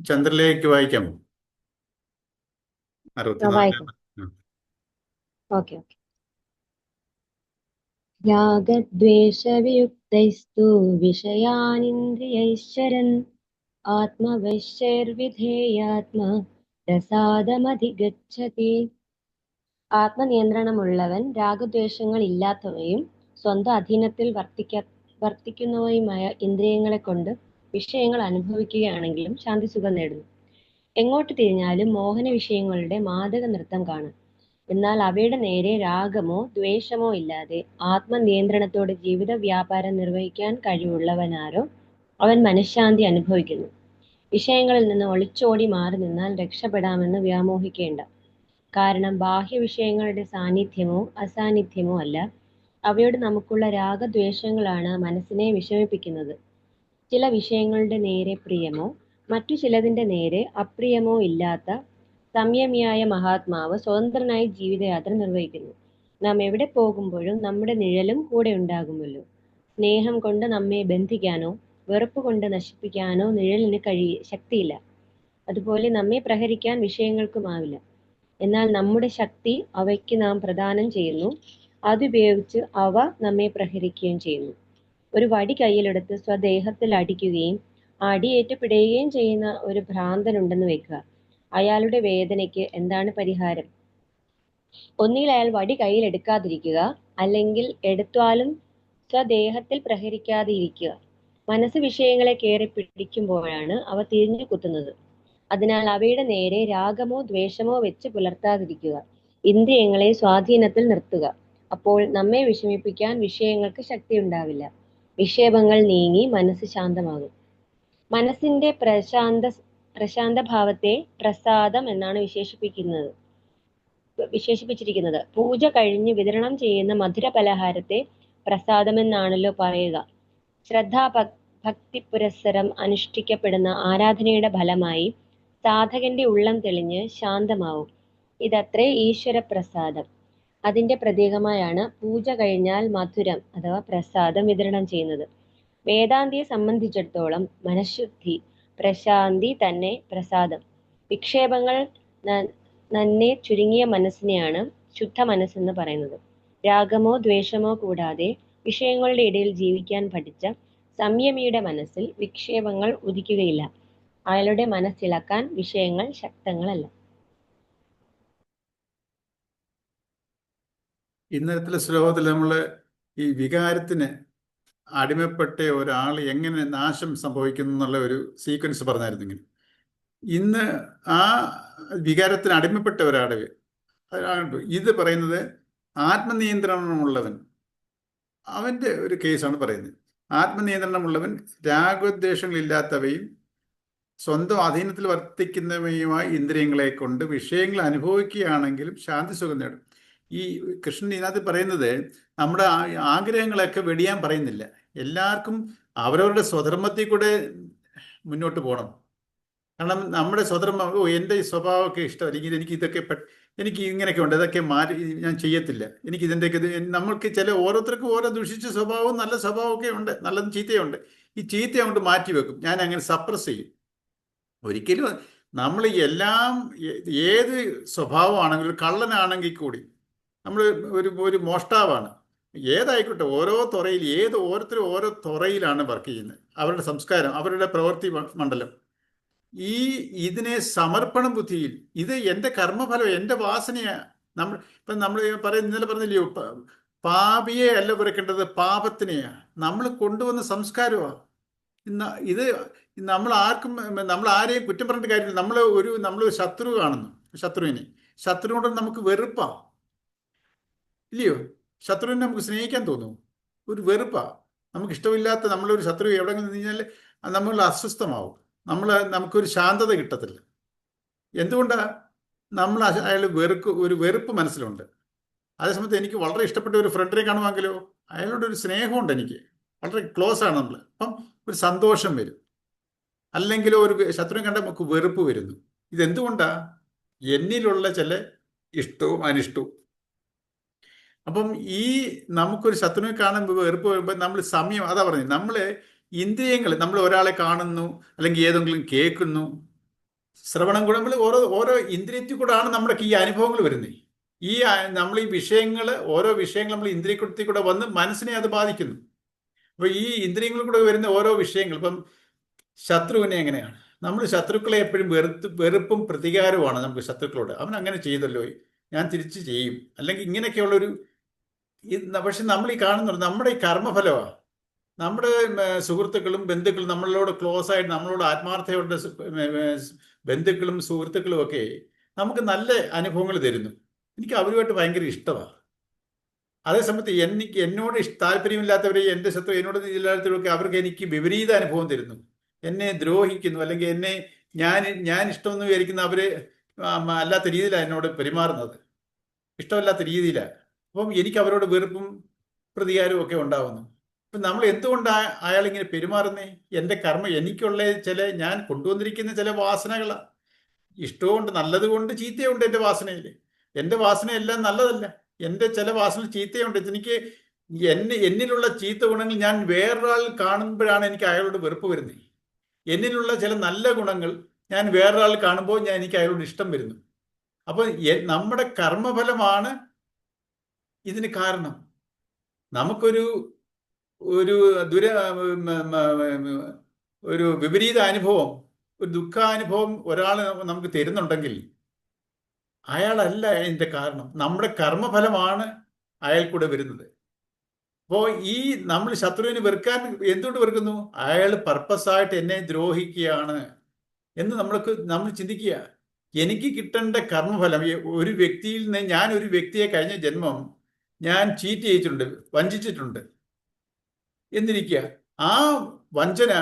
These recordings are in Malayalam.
ചന്ദ്രലേക്ക് വായിക്കാമോ? വായിക്കാം. 64. Okay okay. രാഗദ്വേഷവിയുക്തൈസ്തു വിഷയാനിന്ദ്രിയൈശ്ചരൻ ആത്മവൈശ്യൈർവിധേയാത്മ പ്രസാദമധിഗച്ഛതി. ആത്മനിയന്ത്രണമുള്ളവൻ രാഗദ്വേഷങ്ങൾ ഇല്ലാത്തവയും സ്വന്തം അധീനത്തിൽ വർത്തിക്കുന്നവയുമായ ഇന്ദ്രിയങ്ങളെ കൊണ്ട് വിഷയങ്ങൾ അനുഭവിക്കുകയാണെങ്കിലും ശാന്തിസുഖം നേടുന്നു. എങ്ങോട്ട് തിരിഞ്ഞാലും മോഹന വിഷയങ്ങളുടെ മാദക നൃത്തം കാണാം. എന്നാൽ അവയുടെ നേരെ രാഗമോ ദ്വേഷമോ ഇല്ലാതെ ആത്മനിയന്ത്രണത്തോടെ ജീവിത വ്യാപാരം നിർവഹിക്കാൻ കഴിവുള്ളവനാരോ അവൻ മനഃശാന്തി അനുഭവിക്കുന്നു. വിഷയങ്ങളിൽ നിന്ന് ഒളിച്ചോടി മാറി നിന്നാൽ രക്ഷപ്പെടാമെന്ന് വ്യാമോഹിക്കേണ്ട. കാരണം ബാഹ്യ വിഷയങ്ങളുടെ സാന്നിധ്യമോ അസാന്നിധ്യമോ അല്ല, അവയോട് നമുക്കുള്ള രാഗദ്വേഷങ്ങളാണ് മനസ്സിനെ വിഷമിപ്പിക്കുന്നത്. ചില വിഷയങ്ങളുടെ നേരെ പ്രിയമോ മറ്റു ചിലതിന്റെ നേരെ അപ്രിയമോ ഇല്ലാത്ത സംയമിയായ മഹാത്മാവ് സ്വതന്ത്രനായി ജീവിതയാത്ര നിർവഹിക്കുന്നു. നാം എവിടെ പോകുമ്പോഴും നമ്മുടെ നിഴലും കൂടെ ഉണ്ടാകുമല്ലോ. സ്നേഹം കൊണ്ട് നമ്മെ ബന്ധിക്കാനോ വെറുപ്പ് കൊണ്ട് നശിപ്പിക്കാനോ നിഴലിന് ശക്തിയില്ല. അതുപോലെ നമ്മെ പ്രഹരിക്കാൻ വിഷയങ്ങൾക്കുമാവില്ല. എന്നാൽ നമ്മുടെ ശക്തി അവയ്ക്ക് നാം പ്രദാനം ചെയ്യുന്നു. അതുപയോഗിച്ച് അവ നമ്മെ പ്രഹരിക്കുകയും ചെയ്യുന്നു. ഒരു വടി കയ്യിലെടുത്ത് സ്വദേഹത്തിൽ അടിക്കുകയും അടിയേറ്റ് പിടയുകയും ചെയ്യുന്ന ഒരു ഭ്രാന്തനുണ്ടെന്ന് വെക്കുക. അയാളുടെ വേദനയ്ക്ക് എന്താണ് പരിഹാരം? ഒന്നുകിൽ അയാൾ വടി കയ്യിൽ എടുക്കാതിരിക്കുക, അല്ലെങ്കിൽ എടുത്താലും സ്വദേഹത്തിൽ പ്രഹരിക്കാതെ ഇരിക്കുക. മനസ്സ് വിഷയങ്ങളെ കയറി പിടിക്കുമ്പോഴാണ് അവ തിരിഞ്ഞു കുത്തുന്നത്. അതിനാൽ അവയുടെ നേരെ രാഗമോ ദ്വേഷമോ വെച്ച് പുലർത്താതിരിക്കുക. ഇന്ദ്രിയങ്ങളെ സ്വാധീനത്തിൽ നിർത്തുക. അപ്പോൾ നമ്മെ വിഷമിപ്പിക്കാൻ വിഷയങ്ങൾക്ക് ശക്തി ഉണ്ടാവില്ല. വിക്ഷേപങ്ങൾ നീങ്ങി മനസ്സ് ശാന്തമാകും. മനസ്സിന്റെ പ്രശാന്ത ഭാവത്തെ പ്രസാദം എന്നാണ് വിശേഷിപ്പിച്ചിരിക്കുന്നത്. പൂജ കഴിഞ്ഞ് വിതരണം ചെയ്യുന്ന മധുര പലഹാരത്തെ പ്രസാദമെന്നാണല്ലോ പറയുക. ഭക്തി പുരസ്സരം അനുഷ്ഠിക്കപ്പെടുന്ന ആരാധനയുടെ ഫലമായി സാധകന്റെ ഉള്ളം തെളിഞ്ഞ് ശാന്തമാവും. ഇതത്രേ ഈശ്വര പ്രസാദം. അതിന്റെ പ്രതീകമായാണ് പൂജ കഴിഞ്ഞാൽ മധുരം അഥവാ പ്രസാദം വിതരണം ചെയ്യുന്നത്. വേദാന്തിയെ സംബന്ധിച്ചിടത്തോളം മനഃശുദ്ധി, പ്രശാന്തി തന്നെ പ്രസാദം. വിക്ഷേപങ്ങൾ നന്നെ ചുരുങ്ങിയ മനസ്സിനെയാണ് ശുദ്ധ മനസ്സെന്ന് പറയുന്നത്. രാഗമോ ദ്വേഷമോ കൂടാതെ വിഷയങ്ങളുടെ ഇടയിൽ ജീവിക്കാൻ പഠിച്ച സംയമിയുടെ മനസ്സിൽ വിക്ഷേപങ്ങൾ ഉദിക്കുകയില്ല. അയാളുടെ മനസ്സിളക്കാൻ വിഷയങ്ങൾ ശക്തങ്ങളല്ല. ഇന്നലത്തെ ശ്ലോകത്തിൽ നമ്മൾ ഈ വികാരത്തിന് അടിമപ്പെട്ട ഒരാൾ എങ്ങനെ നാശം സംഭവിക്കുന്നു എന്നുള്ള ഒരു സീക്വൻസ് പറഞ്ഞായിരുന്നെങ്കിൽ, ഇന്ന് ആ വികാരത്തിന് അടിമപ്പെട്ട ഒരാൾ ഇത് പറയുന്നത് ആത്മനിയന്ത്രണമുള്ളവൻ, അവൻ്റെ ഒരു കേസാണ് പറയുന്നത്. ആത്മനിയന്ത്രണമുള്ളവൻ രാഗദ്വേഷങ്ങളില്ലാത്തവയും സ്വന്തം അധീനത്തിൽ വർത്തിക്കുന്നവയുമായ ഇന്ദ്രിയങ്ങളെ കൊണ്ട് വിഷയങ്ങൾ അനുഭവിക്കുകയാണെങ്കിലും ശാന്തി സുഖം നേടും. ഈ കൃഷ്ണൻ ഇതിനകത്ത് പറയുന്നത് നമ്മുടെ ആഗ്രഹങ്ങളൊക്കെ വെടിയാൻ പറയുന്നില്ല. എല്ലാവർക്കും അവരവരുടെ സ്വധർമ്മത്തിൽ കൂടെ മുന്നോട്ട് പോകണം. കാരണം നമ്മുടെ സ്വധർമ്മം, എൻ്റെ ഈ സ്വഭാവമൊക്കെ ഇഷ്ടം, അല്ലെങ്കിൽ എനിക്ക് ഇതൊക്കെ എനിക്ക് ഇങ്ങനെയൊക്കെ ഉണ്ട്, ഇതൊക്കെ മാറി ഞാൻ ചെയ്യത്തില്ല, എനിക്ക് ഇതിൻ്റെയൊക്കെ നമ്മൾക്ക് ചില ഓരോരുത്തർക്കും ഓരോ ദുഷിച്ച സ്വഭാവവും നല്ല സ്വഭാവമൊക്കെ ഉണ്ട്, നല്ലതും ചീത്തയുണ്ട്. ഈ ചീത്ത അങ്ങോട്ട് മാറ്റി വെക്കും, ഞാൻ അങ്ങനെ സപ്രസ് ചെയ്യും. ഒരിക്കലും നമ്മൾ എല്ലാം ഏത് സ്വഭാവമാണെങ്കിലും, ഒരു കള്ളനാണെങ്കിൽ കൂടി, നമ്മൾ ഒരു മോഷ്ടാവാണ്, ഏതായിക്കോട്ടെ, ഓരോ തുറയിൽ ഓരോരുത്തരും ഓരോ തുറയിലാണ് വർക്ക് ചെയ്യുന്നത്. അവരുടെ സംസ്കാരം, അവരുടെ പ്രവൃത്തി മണ്ഡലം, ഇതിനെ സമർപ്പണ ബുദ്ധിയിൽ, ഇത് എൻ്റെ കർമ്മഫലം, എൻ്റെ വാസനയാ. നമ്മൾ ഇന്നലെ പറഞ്ഞില്ലയോ, പാപിയെ അല്ല വെറുക്കേണ്ടത്, പാപത്തിനെയാ. നമ്മൾ കൊണ്ടുവന്ന സംസ്കാരമാണ്. ഇത് നമ്മൾ ആരെയും കുറ്റം പറഞ്ഞിട്ട് കാര്യമില്ല. നമ്മൾ ശത്രു കാണുന്നു, ശത്രുവിനെ നമുക്ക് വെറുപ്പാ, ഇല്ലയോ? ശത്രുവിനെ നമുക്ക് സ്നേഹിക്കാൻ തോന്നുന്നു, ഒരു വെറുപ്പാ. നമുക്ക് ഇഷ്ടമില്ലാത്ത നമ്മളൊരു ശത്രു എവിടെ നിന്ന് കഴിഞ്ഞാൽ നമ്മൾ അസ്വസ്ഥമാവും, നമുക്കൊരു ശാന്തത കിട്ടത്തില്ല. എന്തുകൊണ്ടാ? നമ്മൾ അയാൾ ഒരു വെറുപ്പ് മനസ്സിലുണ്ട്. അതേസമയത്ത് എനിക്ക് വളരെ ഇഷ്ടപ്പെട്ട ഒരു ഫ്രണ്ടിനെ കാണുവാങ്കിലോ, അയാളോട് ഒരു സ്നേഹമുണ്ട്, എനിക്ക് വളരെ ക്ലോസ് ആണ് നമ്മൾ, അപ്പം ഒരു സന്തോഷം വരും. അല്ലെങ്കിലോ ഒരു ശത്രുവിനെ കണ്ടാൽ നമുക്ക് വെറുപ്പ് വരുന്നു. ഇതെന്തുകൊണ്ടാ? എന്നിലുള്ള ചില ഇഷ്ടവും അനിഷ്ടവും. അപ്പം നമുക്കൊരു ശത്രുവിനെ കാണുമ്പോൾ വെറുപ്പ് വരുമ്പോൾ നമ്മൾ അതാ പറഞ്ഞത്, ഇന്ദ്രിയങ്ങൾ, നമ്മൾ ഒരാളെ കാണുന്നു അല്ലെങ്കിൽ ഏതെങ്കിലും കേൾക്കുന്നു, ശ്രവണം കൂടെ നമ്മൾ ഓരോ ഓരോ ഇന്ദ്രിയത്തിൽ കൂടാണ് നമ്മുടെ ഈ അനുഭവങ്ങൾ വരുന്നത്. നമ്മൾ ഈ വിഷയങ്ങൾ, ഓരോ വിഷയങ്ങൾ നമ്മൾ ഇന്ദ്രിയത്തിൽ കൂടെ വന്ന് മനസ്സിനെ അത് ബാധിക്കുന്നു. അപ്പൊ ഈ ഇന്ദ്രിയങ്ങളിൽ കൂടെ വരുന്ന ഓരോ വിഷയങ്ങൾ, ഇപ്പം ശത്രുവിനെ എങ്ങനെയാണ് നമ്മൾ ശത്രുക്കളെ എപ്പോഴും വെറുപ്പും പ്രതികാരവുമാണ് നമുക്ക് ശത്രുക്കളോട്. അവൻ അങ്ങനെ ചെയ്തല്ലോ, ഞാൻ തിരിച്ചു ചെയ്യും, അല്ലെങ്കിൽ ഇങ്ങനെയൊക്കെയുള്ളൊരു പക്ഷെ നമ്മൾ ഈ കാണുന്നുണ്ട് നമ്മുടെ ഈ കർമ്മഫലമാണ്. നമ്മുടെ സുഹൃത്തുക്കളും ബന്ധുക്കളും, നമ്മളോട് ക്ലോസ് ആയിട്ട് നമ്മളോട് ആത്മാർത്ഥതയോടെ ബന്ധുക്കളും സുഹൃത്തുക്കളും ഒക്കെ നമുക്ക് നല്ല അനുഭവങ്ങൾ തരുന്നു. എനിക്ക് അവരുമായിട്ട് ഭയങ്കര ഇഷ്ടമാണ്. അതേസമയത്ത് എന്നോട് താല്പര്യമില്ലാത്തവരെ, എൻ്റെ ശത്രു എന്നോട് ഇല്ലാത്തവരൊക്കെ അവർക്ക് എനിക്ക് വിപരീത അനുഭവം തരുന്നു, എന്നെ ദ്രോഹിക്കുന്നു, അല്ലെങ്കിൽ ഞാൻ ഇഷ്ടമെന്ന് വിചാരിക്കുന്ന അവര് അല്ലാത്ത രീതിയിലാണ് എന്നോട് പെരുമാറുന്നത്, ഇഷ്ടമല്ലാത്ത രീതിയിലാണ്. അപ്പം എനിക്ക് അവരോട് വെറുപ്പും പ്രതികാരവും ഒക്കെ ഉണ്ടാവുന്നു. അപ്പം നമ്മൾ എന്തുകൊണ്ടാണ് അയാളിങ്ങനെ പെരുമാറുന്നേ? എൻ്റെ എനിക്കുള്ള ഞാൻ കൊണ്ടുവന്നിരിക്കുന്ന ചില വാസനകളാണ്. ഇഷ്ടമുണ്ട്, നല്ലതുകൊണ്ട് ചീത്തയുണ്ട് എൻ്റെ വാസനയിൽ. എൻ്റെ വാസനയെല്ലാം നല്ലതല്ല, എൻ്റെ ചില വാസന ചീത്തയുണ്ട്. എന്നിലുള്ള ചീത്ത ഗുണങ്ങൾ ഞാൻ വേറൊരാൾ കാണുമ്പോഴാണ് എനിക്ക് അയാളോട് വെറുപ്പ് വരുന്നത്. എന്നിലുള്ള ചില നല്ല ഗുണങ്ങൾ ഞാൻ വേറൊരാൾ കാണുമ്പോൾ എനിക്ക് അയാളോട് ഇഷ്ടം വരുന്നു. അപ്പോൾ നമ്മുടെ കർമ്മഫലമാണ് ഇതിന് കാരണം. നമുക്കൊരു ഒരു ഒരു വിപരീത അനുഭവം, ഒരു ദുഃഖാനുഭവം ഒരാൾ നമുക്ക് തരുന്നുണ്ടെങ്കിൽ അയാളല്ല അതിൻ്റെ കാരണം, നമ്മുടെ കർമ്മഫലമാണ് അയാൾക്കൂടെ വരുന്നത്. അപ്പോൾ നമ്മൾ ശത്രുവിനെ വെറുക്കാൻ എന്തുകൊണ്ട് വെറുക്കുന്നു? അയാൾ പർപ്പസായിട്ട് എന്നെ ദ്രോഹിക്കുകയാണ് എന്ന് നമ്മൾ ചിന്തിക്കുക. എനിക്ക് കിട്ടേണ്ട കർമ്മഫലം ഒരു വ്യക്തിയിൽ നിന്ന്, ഞാൻ ഒരു വ്യക്തിയെ കഴിഞ്ഞ ജന്മം ഞാൻ ചീറ്റ് ചെയ്തിട്ടുണ്ട്, വഞ്ചിച്ചിട്ടുണ്ട് എന്നിരിക്കുക. ആ വഞ്ചന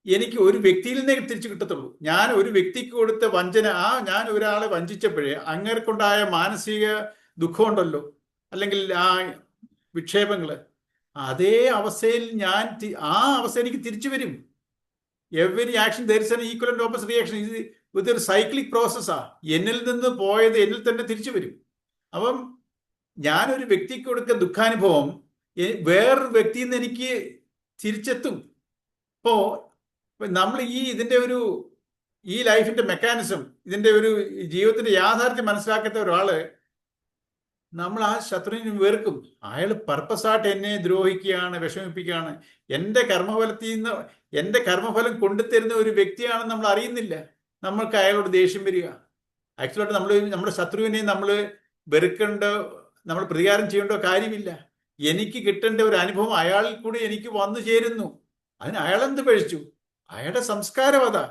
എനിക്ക് ഒരു വ്യക്തിയിൽ നിന്നേ തിരിച്ചു കിട്ടത്തുള്ളൂ. ഞാൻ ഒരു വ്യക്തിക്ക് കൊടുത്ത വഞ്ചന, ഞാൻ ഒരാളെ വഞ്ചിച്ചപ്പോഴേ അങ്ങേർക്കുണ്ടായ മാനസിക ദുഃഖമുണ്ടല്ലോ, അല്ലെങ്കിൽ ആ വിക്ഷേപങ്ങൾ, അതേ അവസ്ഥയിൽ ആ അവസ്ഥ എനിക്ക് തിരിച്ചു വരും. Every action there is an equal and opposite reaction. ഇതൊരു സൈക്ലിക് പ്രോസസ്സാ. എന്നിൽ നിന്ന് പോയത് എന്നിൽ തന്നെ തിരിച്ചു വരും. അപ്പം ഞാനൊരു വ്യക്തിക്ക് കൊടുക്കുന്ന ദുഃഖാനുഭവം വേറൊരു വ്യക്തിയിൽ നിന്ന് എനിക്ക് തിരിച്ചെത്തും. ഇപ്പോൾ നമ്മൾ ഇതിൻ്റെ ഈ ലൈഫിന്റെ മെക്കാനിസം, ഇതിൻ്റെ ഒരു ജീവിതത്തിന്റെ യാഥാർത്ഥ്യം മനസ്സിലാക്കാത്ത ഒരാള് നമ്മൾ ആ ശത്രുവിനെ വെറുക്കും. അയാൾ പർപ്പസായിട്ട് എന്നെ ദ്രോഹിക്കുകയാണ്, വിഷമിപ്പിക്കുകയാണ്. എൻ്റെ കർമ്മഫലം കൊണ്ടുതരുന്ന ഒരു വ്യക്തിയാണെന്ന് നമ്മൾ അറിയുന്നില്ല. നമ്മൾക്ക് അയാളോട് ദേഷ്യം വരിക. ആക്ച്വലായിട്ട് നമ്മുടെ ശത്രുവിനെ നമ്മൾ വെറുക്കേണ്ട, നമ്മൾ പ്രതികാരം ചെയ്യേണ്ട കാര്യമില്ല. എനിക്ക് കിട്ടേണ്ട ഒരു അനുഭവം അയാളിൽ കൂടി എനിക്ക് വന്നു ചേരുന്നു. അതിന് അയാളെന്ത് പഴിച്ചു? അയാളുടെ സംസ്കാരം അതാ.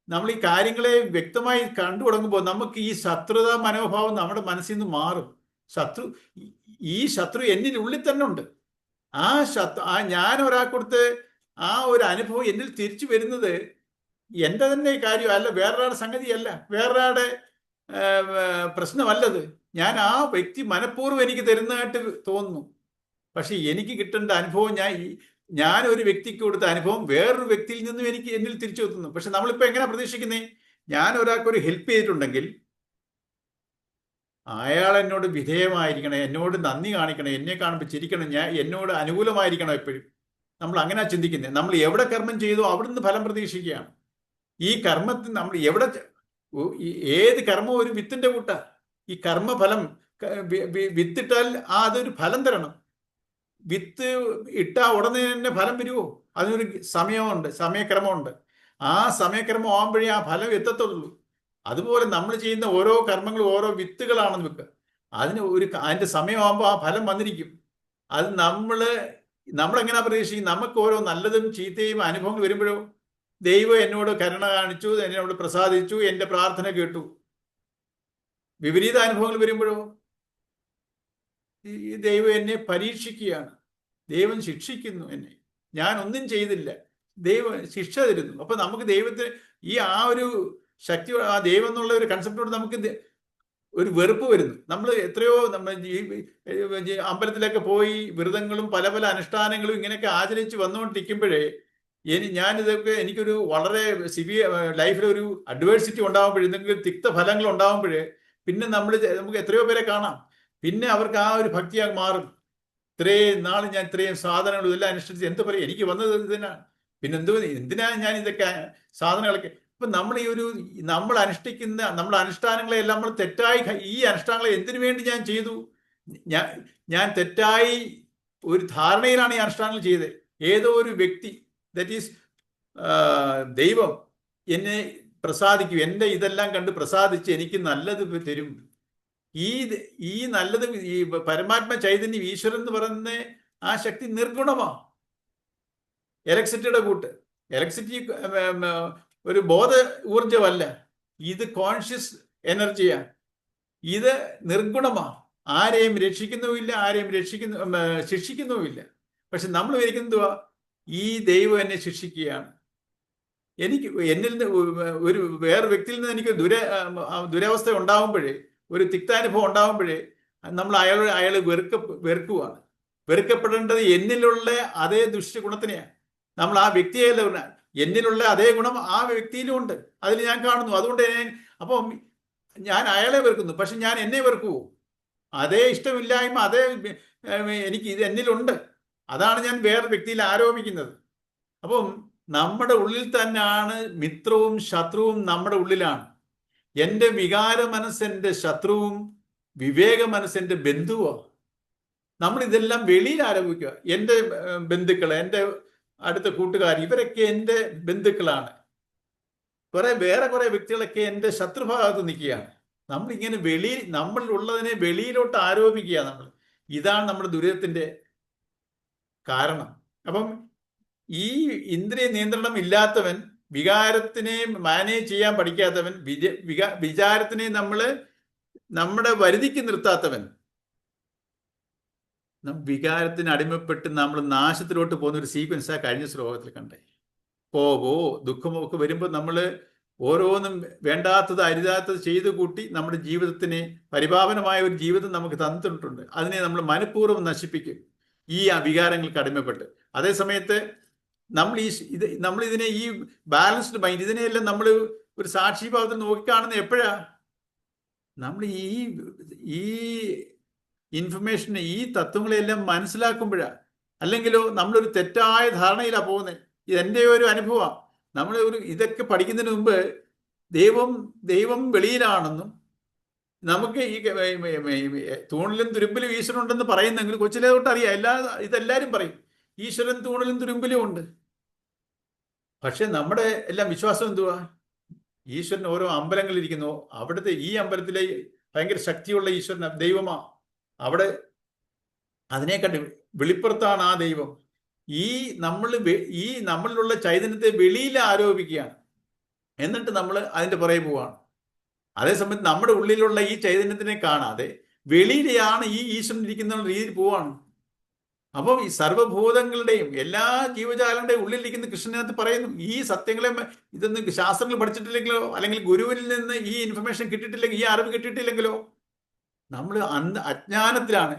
നമ്മൾ ഈ കാര്യങ്ങളെ വ്യക്തമായി കണ്ടു തുടങ്ങുമ്പോൾ നമുക്ക് ഈ ശത്രുതാ മനോഭാവം നമ്മുടെ മനസ്സിൽ നിന്ന് മാറും. ശത്രു എന്നിനുള്ളിൽ തന്നെ ഉണ്ട്. ഞാൻ ഒരാൾക്കൊടുത്ത് ആ ഒരു അനുഭവം എന്നിൽ തിരിച്ചു വരുന്നത് എൻ്റെ തന്നെ കാര്യമല്ല, വേറൊരാളുടെ സംഗതിയല്ല, വേറൊരാളുടെ പ്രശ്നമല്ലത്. ഞാൻ ആ വ്യക്തി മനഃപൂർവ്വം എനിക്ക് തരുന്നതായിട്ട് തോന്നുന്നു. പക്ഷെ എനിക്ക് കിട്ടേണ്ട അനുഭവം, ഞാൻ ഒരു വ്യക്തിക്ക് കൊടുത്ത അനുഭവം വേറൊരു വ്യക്തിയിൽ നിന്നും എന്നിൽ തിരിച്ചു എത്തുന്നു. പക്ഷെ നമ്മളിപ്പോൾ എങ്ങനെ പ്രതീക്ഷിക്കുന്നേ? ഞാൻ ഒരാൾക്കൊരു ഹെൽപ്പ് ചെയ്തിട്ടുണ്ടെങ്കിൽ അയാൾ എന്നോട് വിധേയമായിരിക്കണം, എന്നോട് നന്ദി കാണിക്കണം, എന്നെ കാണുമ്പോൾ ചിരിക്കണം, എന്നോട് അനുകൂലമായിരിക്കണം എപ്പോഴും. നമ്മൾ അങ്ങനെ ചിന്തിക്കുന്നത്. നമ്മൾ എവിടെ കർമ്മം ചെയ്തോ അവിടുന്ന് ഫലം പ്രതീക്ഷിക്കുകയാണ്. ഈ കർമ്മത്തിൽ നമ്മൾ ഏത് കർമ്മവും ഒരു വിത്തിന്റെ കൂട്ട. ഈ കർമ്മഫലം വിത്തിട്ടാൽ അതൊരു ഫലം തരണം. വിത്ത് ഇട്ടാ ഉടനെ തന്നെ ഫലം വരുമോ? അതിനൊരു സമയമുണ്ട്, സമയക്രമമുണ്ട്. ആ സമയക്രമം ആകുമ്പോഴേ ആ ഫലം എത്തത്തുള്ളൂ. അതുപോലെ നമ്മൾ ചെയ്യുന്ന ഓരോ കർമ്മങ്ങളും ഓരോ വിത്തുകളാണെന്ന് വെക്കുക. അതിന്റെ സമയമാകുമ്പോൾ ആ ഫലം വന്നിരിക്കും. അത് നമ്മളെങ്ങനെ പ്രതീക്ഷിക്കും? നമുക്ക് ഓരോ നല്ലതും ചീത്തയും അനുഭവങ്ങൾ വരുമ്പോഴോ, ദൈവം എന്നോട് കരുണ കാണിച്ചു, എന്നോട് പ്രസാദിച്ചു, എൻ്റെ പ്രാർത്ഥന കേട്ടു. വിപരീത അനുഭവങ്ങൾ വരുമ്പോഴോ, ഈ ദൈവം എന്നെ പരീക്ഷിക്കുകയാണ്, ദൈവം ശിക്ഷിക്കുന്നു എന്നെ, ഞാൻ ഒന്നും ചെയ്തില്ല, ദൈവം ശിക്ഷ തരുന്നു. അപ്പൊ നമുക്ക് ദൈവത്തിന് ആ ഒരു ശക്തി, ആ ദൈവം എന്നുള്ള ഒരു കൺസെപ്റ്റോട് നമുക്ക് ഒരു വെറുപ്പ് വരുന്നു. നമ്മൾ എത്രയോ അമ്പലത്തിലൊക്കെ പോയി വ്രതങ്ങളും പല പല അനുഷ്ഠാനങ്ങളും ഇങ്ങനെയൊക്കെ ആചരിച്ച് വന്നുകൊണ്ടിരിക്കുമ്പോഴേ എനിക്കൊരു വളരെ ലൈഫിലൊരു അഡ്വേഴ്സിറ്റി ഉണ്ടാകുമ്പോഴേ, എന്തെങ്കിലും തിക്തഫലങ്ങൾ ഉണ്ടാകുമ്പോഴേ, പിന്നെ നമുക്ക് എത്രയോ പേരെ കാണാം, പിന്നെ അവർക്ക് ആ ഒരു ഭക്തിയായി മാറും. ഇത്രയും നാൾ ഞാൻ ഇത്രയും സാധനങ്ങളും ഇതെല്ലാം അനുഷ്ഠിച്ച് എന്ത് പറയും, എനിക്ക് വന്നത് ഇതിനാണ്. എന്തിനാ ഞാൻ ഇതൊക്കെ സാധനങ്ങളൊക്കെ ഇപ്പൊ നമ്മൾ അനുഷ്ഠിക്കുന്ന നമ്മുടെ അനുഷ്ഠാനങ്ങളെല്ലാം നമ്മൾ തെറ്റായി ഈ അനുഷ്ഠാനങ്ങളെ എന്തിനു വേണ്ടി ഞാൻ ചെയ്തു? ഞാൻ തെറ്റായി ഒരു ധാരണയിലാണ് ഈ അനുഷ്ഠാനങ്ങൾ ചെയ്തത്. ഏതോ ഒരു വ്യക്തി, ദറ്റ് ഈസ് ദൈവം എന്നെ പ്രസാദിക്കും, എൻ്റെ ഇതെല്ലാം കണ്ട് പ്രസാദിച്ച് എനിക്ക് നല്ലത് തരും. ഈ നല്ലത്, ഈ പരമാത്മ ചൈതന്യം, ഈശ്വരൻ എന്ന് പറയുന്ന ആ ശക്തി നിർഗുണമാണ്. ഇലക്ട്രിസിറ്റിയുടെ കൂട്ട്. ഇലക്ട്രിസിറ്റി ഒരു ബോധ ഊർജമല്ല, ഇത് കോൺഷ്യസ് എനർജിയാണ്. ഇത് നിർഗുണമാണ്. ആരെയും രക്ഷിക്കുന്നുമില്ല, ആരെയും ശിക്ഷിക്കുന്നുമില്ല. പക്ഷെ നമ്മൾ വിചാരിക്കുന്നതുവാ, ഈ ദൈവം എന്നെ ശിക്ഷിക്കുകയാണ്. എന്നിൽ നിന്ന് ഒരു വേറെ വ്യക്തിയിൽ നിന്ന് എനിക്ക് ദുരവസ്ഥ ഉണ്ടാവുമ്പോഴേ, ഒരു തിക്താനുഭവം ഉണ്ടാവുമ്പോഴേ നമ്മൾ അയാളെ വെറുക്കുവാണ്. വെറുക്കപ്പെടേണ്ടത് എന്നിലുള്ള അതേ ദുഷ്ടഗുണത്തിനെയാണ്. നമ്മൾ ആ വ്യക്തിയല്ല, എന്നിലുള്ള അതേ ഗുണം ആ വ്യക്തിയിലും ഉണ്ട്. അതിൽ ഞാൻ കാണുന്നു. അതുകൊണ്ട് അപ്പം ഞാൻ അയാളെ വെറുക്കുന്നു, പക്ഷെ ഞാൻ എന്നെ വെറുക്കുവോ? അതേ ഇഷ്ടമില്ലായ്മ, അതേ എനിക്ക് ഇത് എന്നിലുണ്ട്. അതാണ് ഞാൻ വേറെ വ്യക്തിയിൽ ആരോപിക്കുന്നത്. അപ്പം നമ്മുടെ ഉള്ളിൽ തന്നെയാണ് മിത്രവും ശത്രുവും. നമ്മുടെ ഉള്ളിലാണ്. എൻ്റെ വികാര മനസ്സെൻ്റെ ശത്രുവും വിവേക മനസ്സെൻ്റെ ബന്ധുവാണ്. നമ്മളിതെല്ലാം വെളിയിൽ ആരോപിക്കുക. എൻ്റെ ബന്ധുക്കൾ, എൻ്റെ അടുത്ത കൂട്ടുകാർ, ഇവരൊക്കെ എൻ്റെ ബന്ധുക്കളാണ്. വേറെ കുറെ വ്യക്തികളൊക്കെ എൻ്റെ ശത്രുഭാഗത്ത് നിൽക്കുകയാണ്. നമ്മളിങ്ങനെ നമ്മളിലുള്ളതിനെ വെളിയിലോട്ട് ആരോപിക്കുക. ഇതാണ് നമ്മുടെ ദുരിതത്തിൻ്റെ കാരണം. അപ്പം ഈ ഇന്ദ്രിയ നിയന്ത്രണം ഇല്ലാത്തവൻ, വികാരത്തിനെ മാനേജ് ചെയ്യാൻ പഠിക്കാത്തവൻ, വിചാരത്തിനെ നമ്മുടെ വരുതിക്ക് നിർത്താത്തവൻ, വികാരത്തിന് അടിമപ്പെട്ട് നമ്മൾ നാശത്തിലോട്ട് പോകുന്ന ഒരു സീക്വൻസാണ് കഴിഞ്ഞ ശ്ലോകത്തിൽ കണ്ടേ. കോപമോ ദുഃഖമോ ഒക്കെ വരുമ്പോൾ നമ്മൾ ഓരോന്നും വേണ്ടാത്തത് അരുതാത്തത് ചെയ്തു കൂട്ടി നമ്മുടെ ജീവിതത്തിന് പരിപാവനമായ ഒരു ജീവിതം നമുക്ക് തന്നിട്ടുണ്ട്. അതിനെ നമ്മൾ മനഃപൂർവ്വം നശിപ്പിക്കും ഈ വികാരങ്ങൾക്ക് അടിമപ്പെട്ട്. അതേസമയത്ത് നമ്മളിതിനെ, ഈ ബാലൻസ്ഡ് മൈൻഡ്, ഇതിനെയെല്ലാം നമ്മൾ ഒരു സാക്ഷിഭാവത്തിൽ നോക്കിക്കാണുന്ന എപ്പോഴാ? നമ്മൾ ഈ ഇൻഫർമേഷനെ, ഈ തത്വങ്ങളെല്ലാം മനസ്സിലാക്കുമ്പോഴാണ്. അല്ലെങ്കിലോ നമ്മളൊരു തെറ്റായ ധാരണയിലാണ് പോകുന്നത്. ഇതെൻ്റെ ഒരു അനുഭവമാണ്. ഇതൊക്കെ പഠിക്കുന്നതിന് മുമ്പ് ദൈവം വെളിയിലാണെന്നും നമുക്ക് ഈ തൂണിലും തുരുമ്പിലും ഈശ്വരൻ ഉണ്ടെന്ന് പറയുന്നെങ്കിൽ കൊച്ചിലെ തൊട്ട് അറിയാം. ഇതെല്ലാവരും പറയും, ഈശ്വരൻ തൂണിലും തുരുമ്പിലും ഉണ്ട്. പക്ഷെ നമ്മുടെ എല്ലാം വിശ്വാസം എന്തുവാ? ഈശ്വരൻ ഓരോ അമ്പലങ്ങളിൽ ഇരിക്കുന്നു. അവിടുത്തെ ഈ അമ്പലത്തിലെ ഭയങ്കര ശക്തിയുള്ള ഈശ്വരൻ ദൈവമാ. അവിടെ അതിനെ കണ്ട് വെളിപ്പുറത്താണ് ആ ദൈവം. നമ്മളിലുള്ള ചൈതന്യത്തെ വെളിയിൽ ആരോപിക്കുകയാണ്. എന്നിട്ട് നമ്മൾ അതിൻ്റെ പുറകെ പോവാണ്. അതേസമയത്ത് നമ്മുടെ ഉള്ളിലുള്ള ഈ ചൈതന്യത്തിനെ കാണാതെ വെളിയിലെയാണ് ഈ ഈശ്വരൻ ഇരിക്കുന്ന രീതിയിൽ പോവാണ്. അപ്പം ഈ സർവ്വഭൂതങ്ങളുടെയും എല്ലാ ജീവജാലങ്ങളുടെയും ഉള്ളിലിരിക്കുന്ന കൃഷ്ണനകത്ത് പറയുന്നു, ഈ സത്യങ്ങളെ ഇതൊന്നും ശാസ്ത്രങ്ങൾ പഠിച്ചിട്ടില്ലെങ്കിലോ, അല്ലെങ്കിൽ ഗുരുവിൽ നിന്ന് ഈ ഇൻഫർമേഷൻ കിട്ടിയിട്ടില്ലെങ്കിൽ, ഈ അറിവ് കിട്ടിയിട്ടില്ലെങ്കിലോ, നമ്മൾ അജ്ഞാനത്തിലാണ്.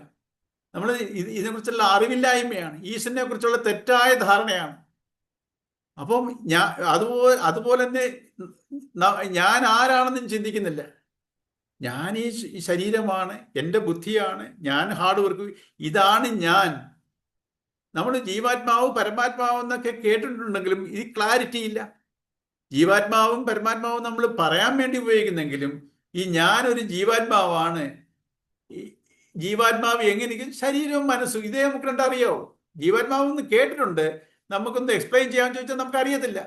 നമ്മൾ ഇതിനെക്കുറിച്ചുള്ള അറിവില്ലായ്മയാണ്, ഈശ്വരനെ കുറിച്ചുള്ള തെറ്റായ ധാരണയാണ്. അപ്പം അതുപോലെ തന്നെ ഞാൻ ആരാണെന്നും ചിന്തിക്കുന്നില്ല. ഞാൻ ഈ ശരീരമാണ്, എൻ്റെ ബുദ്ധിയാണ്, ഞാൻ ഹാർഡ് വർക്ക്, ഇതാണ് ഞാൻ. നമ്മൾ ജീവാത്മാവും പരമാത്മാവും എന്നൊക്കെ കേട്ടിട്ടുണ്ടെങ്കിലും ഈ ക്ലാരിറ്റി ഇല്ല. ജീവാത്മാവും പരമാത്മാവും നമ്മൾ പറയാൻ വേണ്ടി ഉപയോഗിക്കുന്നെങ്കിലും ഈ ഞാനൊരു ജീവാത്മാവാണ്. ജീവാത്മാവ് എങ്ങനെയെങ്കിലും ശരീരവും മനസ്സും ഇതേ നമുക്ക് കണ്ടറിയാവോ? ജീവാത്മാവെന്ന് കേട്ടിട്ടുണ്ട്, നമുക്കൊന്ന് എക്സ്പ്ലെയിൻ ചെയ്യാൻ ചോദിച്ചാൽ നമുക്ക് അറിയത്തില്ല.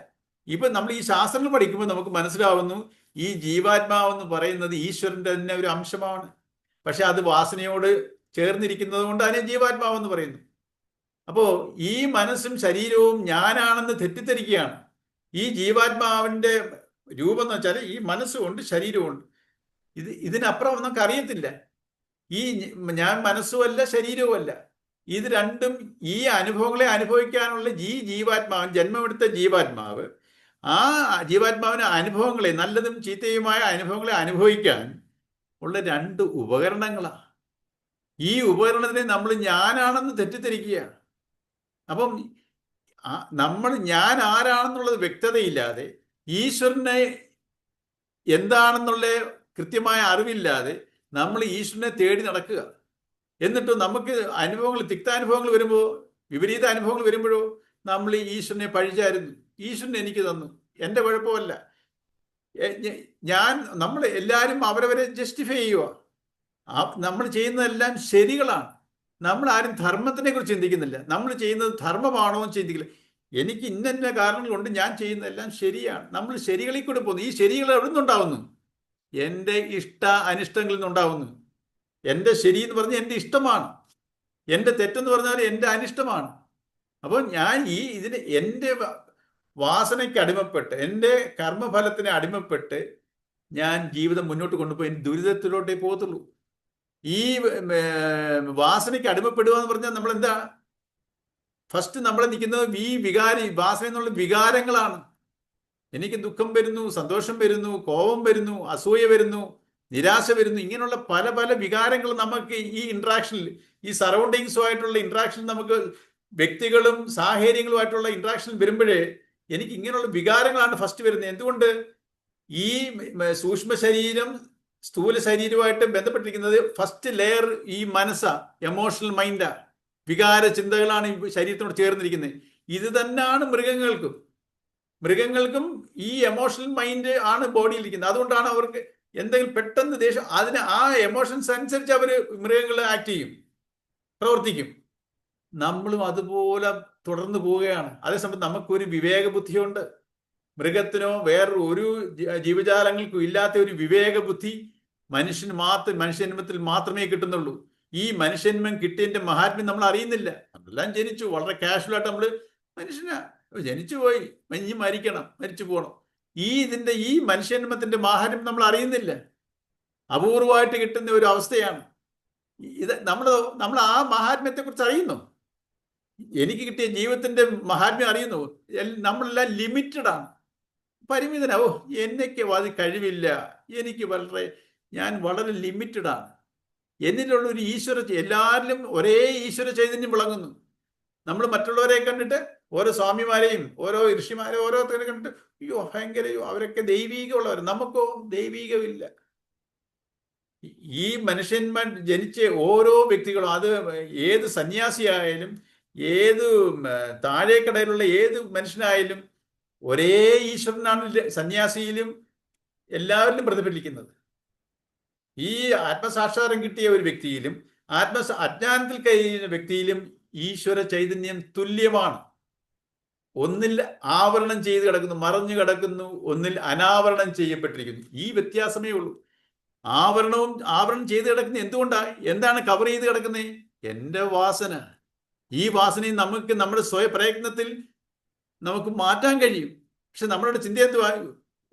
ഇപ്പൊ നമ്മൾ ഈ ശാസ്ത്രങ്ങൾ പഠിക്കുമ്പോൾ നമുക്ക് മനസ്സിലാവുന്നു, ഈ ജീവാത്മാവെന്ന് പറയുന്നത് ഈശ്വരന്റെ തന്നെ ഒരു അംശമാണ്. പക്ഷെ അത് വാസനയോട് ചേർന്നിരിക്കുന്നത് കൊണ്ട് അതിനെ ജീവാത്മാവെന്ന് പറയുന്നു. അപ്പോൾ ഈ മനസ്സും ശരീരവും ഞാനാണെന്ന് തെറ്റിദ്ധരിക്കുകയാണ്. ഈ ജീവാത്മാവിന്റെ രൂപം എന്ന് വെച്ചാൽ ഈ മനസ്സുകൊണ്ട് ശരീരമുണ്ട്. ഇതിനപ്പുറം നമുക്ക് അറിയത്തില്ല. ഈ ഞാൻ മനസ്സുമല്ല ശരീരവുമല്ല. ഇത് രണ്ടും ഈ അനുഭവങ്ങളെ അനുഭവിക്കാനുള്ള ജീവാത്മാവൻ, ജന്മമെടുത്ത ജീവാത്മാവ്, ആ ജീവാത്മാവിന് അനുഭവങ്ങളെ, നല്ലതും ചീത്തയുമായ അനുഭവങ്ങളെ അനുഭവിക്കാൻ ഉള്ള രണ്ട് ഉപകരണങ്ങളാണ്. ഈ ഉപകരണത്തിനെ നമ്മൾ ഞാനാണെന്ന് തെറ്റിദ്ധരിക്കുകയാണ്. അപ്പം ഞാൻ ആരാണെന്നുള്ളത് വ്യക്തതയില്ലാതെ, ഈശ്വരനെ എന്താണെന്നുള്ള കൃത്യമായ അറിവില്ലാതെ നമ്മൾ ഈശ്വരനെ തേടി നടക്കുക. എന്നിട്ട് നമുക്ക് അനുഭവങ്ങൾ, തിക്താനുഭവങ്ങൾ വരുമ്പോൾ, വിപരീത അനുഭവങ്ങൾ വരുമ്പോഴോ നമ്മൾ ഈ ഈശ്വരനെ പഴിച്ചായിരുന്നു. ഈശ്വരൻ എനിക്ക് തന്നു, എൻ്റെ കുഴപ്പമല്ല. നമ്മൾ എല്ലാവരും അവരവരെ ജസ്റ്റിഫൈ ചെയ്യുക. നമ്മൾ ചെയ്യുന്നതെല്ലാം ശരികളാണ്. നമ്മൾ ആരും ധർമ്മത്തിനെ കുറിച്ച് ചിന്തിക്കുന്നില്ല. നമ്മൾ ചെയ്യുന്നത് ധർമ്മമാണോ എന്ന് ചിന്തിക്കില്ല. എനിക്ക് ഇന്ന കാരണങ്ങൾ കൊണ്ട് ഞാൻ ചെയ്യുന്നതെല്ലാം ശരിയാണ്. നമ്മൾ ശരികളിൽ കൂടെ പോകുന്നു. ഈ ശരികൾ എവിടെ നിന്നുണ്ടാവുന്നു? എൻ്റെ ഇഷ്ട അനിഷ്ടങ്ങളിൽ നിന്നുണ്ടാവുന്നു. എൻ്റെ ശരി എന്ന് പറഞ്ഞാൽ എൻ്റെ ഇഷ്ടമാണ്, എൻ്റെ തെറ്റെന്ന് പറഞ്ഞാൽ എൻ്റെ അനിഷ്ടമാണ്. അപ്പോൾ ഞാൻ എൻ്റെ വാസനയ്ക്ക് അടിമപ്പെട്ട്, എൻ്റെ കർമ്മഫലത്തിന് അടിമപ്പെട്ട് ഞാൻ ജീവിതം മുന്നോട്ട് കൊണ്ടുപോയി ദുരിതത്തിലോട്ടേ പോകത്തുള്ളൂ. ഈ വാസനയ്ക്ക് അടിമപ്പെടുക എന്ന് പറഞ്ഞാൽ നമ്മൾ എന്താ? ഫസ്റ്റ് നമ്മൾ നിൽക്കുന്നത് ഈ വാസന എന്നുള്ള വികാരങ്ങളാണ്. എനിക്ക് ദുഃഖം വരുന്നു, സന്തോഷം വരുന്നു, കോപം വരുന്നു, അസൂയ വരുന്നു, നിരാശ വരുന്നു. ഇങ്ങനെയുള്ള പല പല വികാരങ്ങൾ നമുക്ക് ഈ ഇൻട്രാക്ഷനിൽ, ഈ സറൗണ്ടിങ്സുമായിട്ടുള്ള ഇൻട്രാക്ഷൻ, നമുക്ക് വ്യക്തികളും സാഹചര്യങ്ങളുമായിട്ടുള്ള ഇൻട്രാക്ഷൻ വരുമ്പോഴേ എനിക്ക് ഇങ്ങനെയുള്ള വികാരങ്ങളാണ് ഫസ്റ്റ് വരുന്നത്. എന്തുകൊണ്ട്? ഈ സൂക്ഷ്മ ശരീരം സ്ഥൂല ശരീരവുമായിട്ട് ബന്ധപ്പെട്ടിരിക്കുന്നത് ഫസ്റ്റ് ലെയർ ഈ മനസ്സാ, എമോഷണൽ മൈൻഡാ, വികാര ചിന്തകളാണ് ഈ ശരീരത്തോട് ചേർന്നിരിക്കുന്നത്. ഇത് തന്നെയാണ് മൃഗങ്ങൾക്കും ഈ എമോഷണൽ മൈൻഡ് ആണ് ബോഡിയിലിരിക്കുന്നത്. അതുകൊണ്ടാണ് അവർക്ക് എന്തെങ്കിലും പെട്ടെന്ന് ദേഷ്യം, ആ എമോഷൻസ് അനുസരിച്ച് അവർ മൃഗങ്ങൾ ആക്ട് ചെയ്യും, പ്രവർത്തിക്കും. നമ്മളും അതുപോലെ തുടർന്ന് പോവുകയാണ്. അതേസമയം നമുക്കൊരു വിവേക ബുദ്ധിയുണ്ട്. മൃഗത്തിനോ വേറൊരു ജീവജാലങ്ങൾക്കും ഇല്ലാത്ത ഒരു വിവേക ബുദ്ധി മനുഷ്യജന്മത്തിൽ മാത്രമേ കിട്ടുന്നുള്ളൂ. ഈ മനുഷ്യന്മം കിട്ടിയതിന്റെ മഹാത്മ്യം നമ്മൾ അറിയുന്നില്ല. നമ്മളെല്ലാം ജനിച്ചു വളരെ കാഷ്വലായിട്ട്, നമ്മൾ മനുഷ്യനാ, ജനിച്ചു പോയി, ഇനി മരിക്കണം, മരിച്ചു പോകണം. ഈ മനുഷ്യജന്മത്തിന്റെ മഹാത്മ്യം നമ്മൾ അറിയുന്നില്ല. അപൂർവമായിട്ട് കിട്ടുന്ന ഒരു അവസ്ഥയാണ് ഇത്. നമ്മൾ ആ മഹാത്മ്യത്തെ കുറിച്ച് അറിയുന്നു. എനിക്ക് കിട്ടിയ ജീവിതത്തിന്റെ മഹാത്മ്യം അറിയുന്നു. നമ്മളെല്ലാം ലിമിറ്റഡ് ആണ്, പരിമിതനാ. എനിക്ക് അത് കഴിവില്ല, ഞാൻ വളരെ ലിമിറ്റഡ് ആണ്. എന്നിലുള്ള ഒരു എല്ലാവരിലും ഒരേ ഈശ്വര ചൈതന്യം വിളങ്ങുന്നു. നമ്മൾ മറ്റുള്ളവരെ കണ്ടിട്ട്, ഓരോ സ്വാമിമാരെയും ഓരോ ഋഷിമാരെയും ഓരോരുത്തരെ കണ്ടിട്ട് ഭയങ്കര അവരൊക്കെ ദൈവീകമുള്ളവർ, നമുക്കോ ദൈവീകമില്ല. ഈ മനുഷ്യന്മാർ ജനിച്ച ഓരോ വ്യക്തികളും, അത് ഏത് സന്യാസിയായാലും ഏത് താഴേക്കടയിലുള്ള ഏത് മനുഷ്യനായാലും ഒരേ ഈശ്വരനാണ് സന്യാസിയിലും എല്ലാവരിലും പ്രതിഫലിക്കുന്നത്. ഈ ആത്മസാക്ഷാത്കാരം കിട്ടിയ ഒരു വ്യക്തിയിലും അജ്ഞാനത്തിൽ കഴിയുന്ന വ്യക്തിയിലും ഈശ്വര ചൈതന്യം തുല്യമാണ്. ഒന്നിൽ ആവരണം ചെയ്ത് കിടക്കുന്നു, മറഞ്ഞു കിടക്കുന്നു, ഒന്നിൽ അനാവരണം ചെയ്യപ്പെട്ടിരിക്കുന്നു. ഈ വ്യത്യാസമേ ഉള്ളൂ. ആവരണം ചെയ്ത് കിടക്കുന്നത് എന്താണ് കവർ ചെയ്ത് കിടക്കുന്നത്? എൻ്റെ വാസന. ഈ വാസനയും നമുക്ക് നമ്മുടെ പ്രയത്നത്തിൽ നമുക്ക് മാറ്റാൻ കഴിയും. പക്ഷെ നമ്മളുടെ ചിന്തയെന്തുവാ?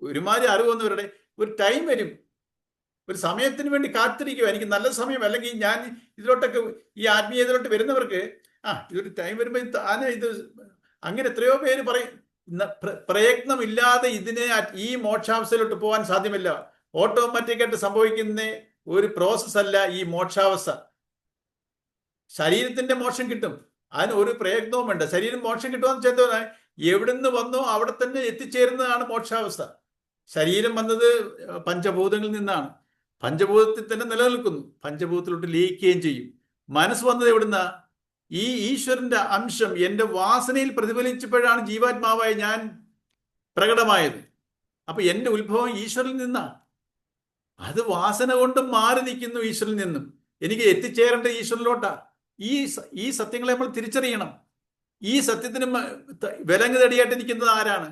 ഒരുമാതിരി അറിവ് വന്നവരുടെ ഒരു ടൈം വരും, ഒരു സമയത്തിന് വേണ്ടി കാത്തിരിക്കുക. എനിക്ക് നല്ല സമയം, അല്ലെങ്കിൽ ഞാൻ ഇതിലോട്ടൊക്കെ ഈ ആത്മീയതയിലോട്ട് വരുന്നവർക്ക് ഇതൊരു ടൈം വരുമ്പോൾ ഇത് അങ്ങനെ എത്രയോ പേര് പറയും. പ്രയത്നമില്ലാതെ ഈ മോക്ഷാവസ്ഥയിലോട്ട് പോകാൻ സാധ്യമല്ല. ഓട്ടോമാറ്റിക്കായിട്ട് സംഭവിക്കുന്ന ഒരു പ്രോസസ് അല്ല ഈ മോക്ഷാവസ്ഥ. ശരീരത്തിന്റെ മോക്ഷം കിട്ടും, അതിന് ഒരു പ്രയത്നവും വേണ്ട. ശരീരം മോക്ഷം കിട്ടുമെന്ന് വെച്ചാൽ എവിടുന്ന് വന്നോ അവിടെ തന്നെ എത്തിച്ചേരുന്നതാണ് മോക്ഷാവസ്ഥ. ശരീരം വന്നത് പഞ്ചഭൂതങ്ങളിൽ നിന്നാണ്, പഞ്ചഭൂതത്തിൽ തന്നെ നിലനിൽക്കുന്നു, പഞ്ചഭൂതത്തിലോട്ട് ലയിക്കുകയും ചെയ്യും. മനസ്സ് വന്നത് എവിടുന്ന? ഈ ഈശ്വരന്റെ അംശം എൻ്റെ വാസനയിൽ പ്രതിഫലിച്ചപ്പോഴാണ് ജീവാത്മാവായി ഞാൻ പ്രകടമായത്. അപ്പൊ എൻ്റെ ഉത്ഭവം ഈശ്വരനിൽ നിന്നാണ്. അത് വാസന കൊണ്ട് മാറി നിൽക്കുന്നു ഈശ്വരനിൽ നിന്നും. എനിക്ക് എത്തിച്ചേരേണ്ട ഈശ്വരനിലോട്ടാ. ഈ സത്യങ്ങളെ നമ്മൾ തിരിച്ചറിയണം. ഈ സത്യത്തിന് വിലങ്ങ് തടിയായിട്ട് നിൽക്കുന്നത് ആരാണ്?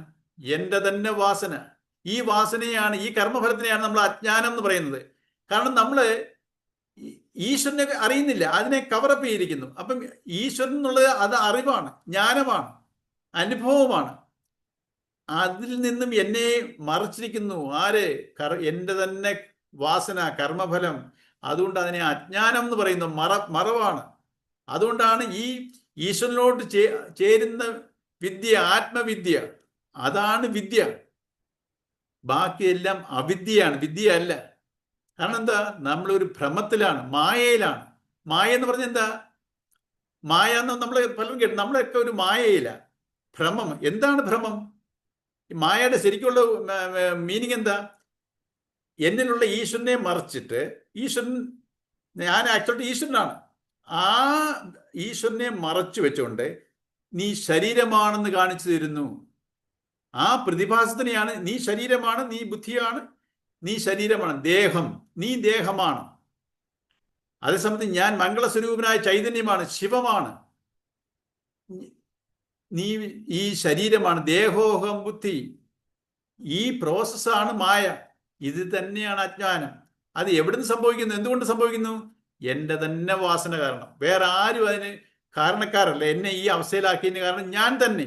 എൻ്റെ തന്നെ വാസന. ഈ വാസനയാണ്, ഈ കർമ്മഫലത്തിനെയാണ് നമ്മൾ അജ്ഞാനം എന്ന് പറയുന്നത്. കാരണം നമ്മൾ ഈശ്വരനെ അറിയുന്നില്ല, അതിനെ കവറപ്പ് ചെയ്തിരിക്കുന്നു. അപ്പം ഈശ്വരൻ എന്നുള്ളത് അത് അറിവാണ്, ജ്ഞാനമാണ്, അനുഭവമാണ്. അതിൽ നിന്നും എന്നെ മറച്ചിരിക്കുന്നു എൻ്റെ തന്നെ വാസന, കർമ്മഫലം. അതുകൊണ്ട് അതിനെ അജ്ഞാനം എന്ന് പറയുന്നു, മറവാണ്. അതുകൊണ്ടാണ് ഈ ഈശ്വരനോട് ചേരുന്ന വിദ്യ ആത്മവിദ്യ, അതാണ് വിദ്യ. ബാക്കിയെല്ലാം അവിദ്യയാണ്, വിദ്യയല്ല. കാരണം എന്താ? നമ്മളൊരു ഭ്രമത്തിലാണ്, മായയിലാണ്. മായ എന്ന് പറഞ്ഞാൽ എന്താ? മായ എന്ന് നമ്മൾ പലരും കേട്ടു. നമ്മളൊക്കെ ഒരു മായയില. ഭ്രമം. എന്താണ് ഭ്രമം? മായയുടെ ശരിക്കുള്ള മീനിങ് എന്താ? എന്നിലുള്ള ഈശ്വരനെ മറച്ചിട്ട്, ഞാൻ ആക്ച്വലി ഈശ്വരനാണ്, ആ ഈശ്വരനെ മറച്ചു വെച്ചുകൊണ്ട് നീ ശരീരമാണെന്ന് കാണിച്ചു തരുന്നു. ആ പ്രതിഭാസത്തിനെയാണ് നീ ശരീരമാണ്, നീ ബുദ്ധിയാണ്, നീ ശരീരമാണ്, ദേഹം, നീ ദേഹമാണ്. അതേസമയത്ത് ഞാൻ മംഗളസ്വരൂപനായ ചൈതന്യമാണ്, ശിവമാണ്. നീ ഈ ശരീരമാണ്, ദേഹോഹം ബുദ്ധി. ഈ പ്രോസസ്സാണ് മായ. ഇത് തന്നെയാണ് അജ്ഞാനം. അത് എവിടുന്ന് സംഭവിക്കുന്നു? എന്തുകൊണ്ട് സംഭവിക്കുന്നു? എൻ്റെ തന്നെ വാസന കാരണം. വേറെ ആരും അതിന് കാരണക്കാരല്ല. എന്നെ ഈ അവസ്ഥയിലാക്കിയതിന് കാരണം ഞാൻ തന്നെ.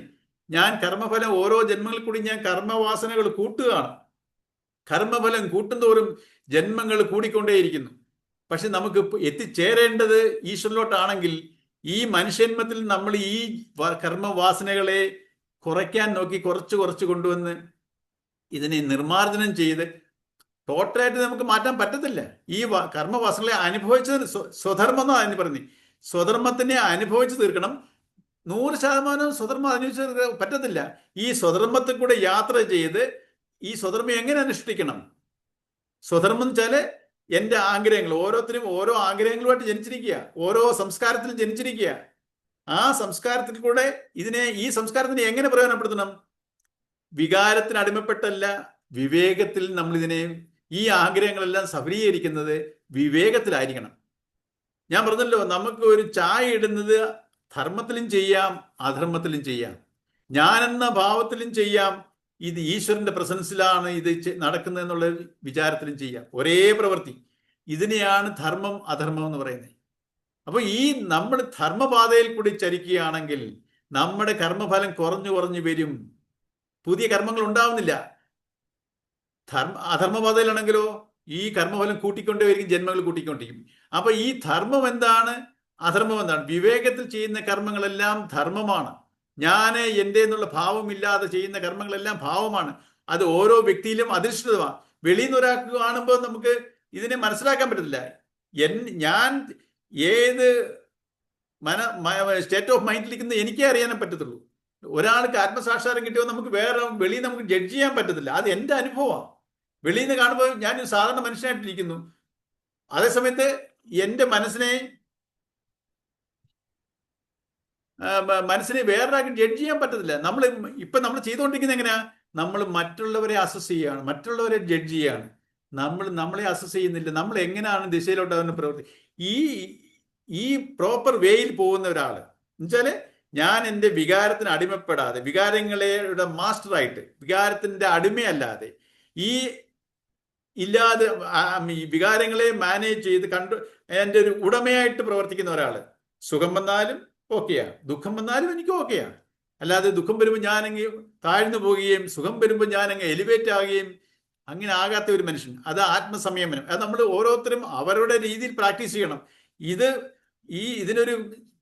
ഞാൻ കർമ്മഫലം ഓരോ ജന്മങ്ങളിൽ കൂടി ഞാൻ കർമ്മവാസനകൾ കൂട്ടുകയാണ്. കർമ്മഫലം കൂട്ടുന്തോറും ജന്മങ്ങൾ കൂടിക്കൊണ്ടേയിരിക്കുന്നു. പക്ഷെ നമുക്ക് എത്തിച്ചേരേണ്ടത് ഈശ്വരനിലോട്ടാണെങ്കിൽ ഈ മനുഷ്യന്മത്തിൽ നമ്മൾ ഈ കർമ്മവാസനകളെ കുറയ്ക്കാൻ നോക്കി കുറച്ച് കുറച്ച് കൊണ്ടുവന്ന് ഇതിനെ നിർമ്മാർജ്ജനം ചെയ്ത് ടോട്ടലായിട്ട് നമുക്ക് മാറ്റാൻ പറ്റത്തില്ല. ഈ കർമ്മവാസനകളെ അനുഭവിച്ചതിന് സ്വധർമ്മം എന്നാണ് അതിന് പറഞ്ഞത്. സ്വധർമ്മത്തിനെ അനുഭവിച്ചു തീർക്കണം. 100% സ്വധർമ്മം അനുഭവിച്ചു തീർക്കാൻ പറ്റത്തില്ല. ഈ സ്വധർമ്മത്തിൽ കൂടെ യാത്ര ചെയ്ത് ഈ സ്വധർമ്മം എങ്ങനെ അനുഷ്ഠിക്കണം? സ്വധർമ്മം എന്ന് വെച്ചാല് എൻ്റെ ആഗ്രഹങ്ങൾ, ഓരോരുത്തരും ഓരോ ആഗ്രഹങ്ങളുമായിട്ട് ജനിച്ചിരിക്കുക, ഓരോ സംസ്കാരത്തിലും ജനിച്ചിരിക്കുക. ആ സംസ്കാരത്തിൽ കൂടെ ഈ സംസ്കാരത്തിനെ എങ്ങനെ പ്രയോജനപ്പെടുത്തണം? വികാരത്തിന് അടിമപ്പെട്ടല്ല, വിവേകത്തിൽ നമ്മൾ ഈ ആഗ്രഹങ്ങളെല്ലാം സഫലീകരിക്കുന്നത് വിവേകത്തിലായിരിക്കണം. ഞാൻ പറഞ്ഞല്ലോ, നമുക്ക് ഒരു ചായ ഇടുന്നത് ധർമ്മത്തിലും ചെയ്യാം, അധർമ്മത്തിലും ചെയ്യാം, ഞാനെന്ന ഭാവത്തിലും ചെയ്യാം, ഇത് ഈശ്വരന്റെ പ്രസൻസിലാണ് ഇത് നടക്കുന്നത് എന്നുള്ള വിചാരത്തിലും ചെയ്യാം. ഒരേ പ്രവൃത്തി. ഇതിനെയാണ് ധർമ്മം അധർമ്മം എന്ന് പറയുന്നത്. അപ്പൊ നമ്മൾ ധർമ്മപാതയിൽ കൂടി ചരിക്കുകയാണെങ്കിൽ നമ്മുടെ കർമ്മഫലം കുറഞ്ഞു കുറഞ്ഞു വരും. പുതിയ കർമ്മങ്ങൾ ഉണ്ടാവുന്നില്ല. അധർമ്മപാതയിലാണെങ്കിലോ ഈ കർമ്മഫലം കൂട്ടിക്കൊണ്ടേയിരിക്കും, ജന്മങ്ങൾ കൂട്ടിക്കൊണ്ടിരിക്കും. അപ്പൊ ഈ ധർമ്മം എന്താണ്, അധർമ്മം എന്താണ്? വിവേകത്തിൽ ചെയ്യുന്ന കർമ്മങ്ങളെല്ലാം ധർമ്മമാണ്. ഞാൻ എൻ്റെ എന്നുള്ള ഭാവമില്ലാതെ ചെയ്യുന്ന കർമ്മങ്ങളെല്ലാം ഭാവമാണ്. അത് ഓരോ വ്യക്തിയിലും അധിഷ്ഠിതമാണ്. വെളിയിൽ നിന്ന് ഒരാൾക്ക് കാണുമ്പോൾ നമുക്ക് ഇതിനെ മനസ്സിലാക്കാൻ പറ്റത്തില്ല. ഞാൻ ഏത് സ്റ്റേറ്റ് ഓഫ് മൈൻഡിലിരിക്കുന്നത് എനിക്കേ അറിയാനേ പറ്റത്തുള്ളൂ. ഒരാൾക്ക് ആത്മസാക്ഷാത്കാരം കിട്ടിയോ നമുക്ക് വെളിയിൽ നമുക്ക് ജഡ്ജ് ചെയ്യാൻ പറ്റത്തില്ല. അത് എൻ്റെ അനുഭവമാണ്. വെളിയിൽ നിന്ന് കാണുമ്പോൾ ഞാനൊരു സാധാരണ മനുഷ്യനായിട്ടിരിക്കുന്നു. അതേസമയത്ത് എൻ്റെ മനസ്സിനെ വേറൊരാൾക്ക് ജഡ്ജ് ചെയ്യാൻ പറ്റത്തില്ല. നമ്മൾ ചെയ്തുകൊണ്ടിരിക്കുന്നത് എങ്ങനെയാ? നമ്മൾ മറ്റുള്ളവരെ അസസ് ചെയ്യുകയാണ്, മറ്റുള്ളവരെ ജഡ്ജ് ചെയ്യുകയാണ്. നമ്മളെ അസസ് ചെയ്യുന്നില്ല. നമ്മൾ എങ്ങനെയാണ് ദിശയിലോട്ട് അതിന് ഈ പ്രോപ്പർ വേയിൽ പോകുന്ന ഒരാൾ എന്നുവെച്ചാല് ഞാൻ എൻ്റെ വികാരത്തിന് അടിമപ്പെടാതെ, വികാരങ്ങളുടെ മാസ്റ്ററായിട്ട്, വികാരത്തിന്റെ അടിമയല്ലാതെ ഇല്ലാതെ ഈ വികാരങ്ങളെ മാനേജ് ചെയ്ത് എൻ്റെ ഒരു ഉടമയായിട്ട് പ്രവർത്തിക്കുന്ന ഒരാള്. സുഖം വന്നാലും ഓക്കെയാണ്, ദുഃഖം വന്നാലും എനിക്ക് ഓക്കെയാണ്. അല്ലാതെ ദുഃഖം വരുമ്പോൾ ഞാനങ്ങ് താഴ്ന്നു പോവുകയും സുഖം വരുമ്പോൾ ഞാനങ്ങ് എലിവേറ്റ് ആകുകയും അങ്ങനെ ആകാത്ത ഒരു മനുഷ്യൻ. അത് ആത്മസംയമനം. അത് നമ്മൾ ഓരോരുത്തരും അവരുടെ രീതിയിൽ പ്രാക്ടീസ് ചെയ്യണം. ഇതിനൊരു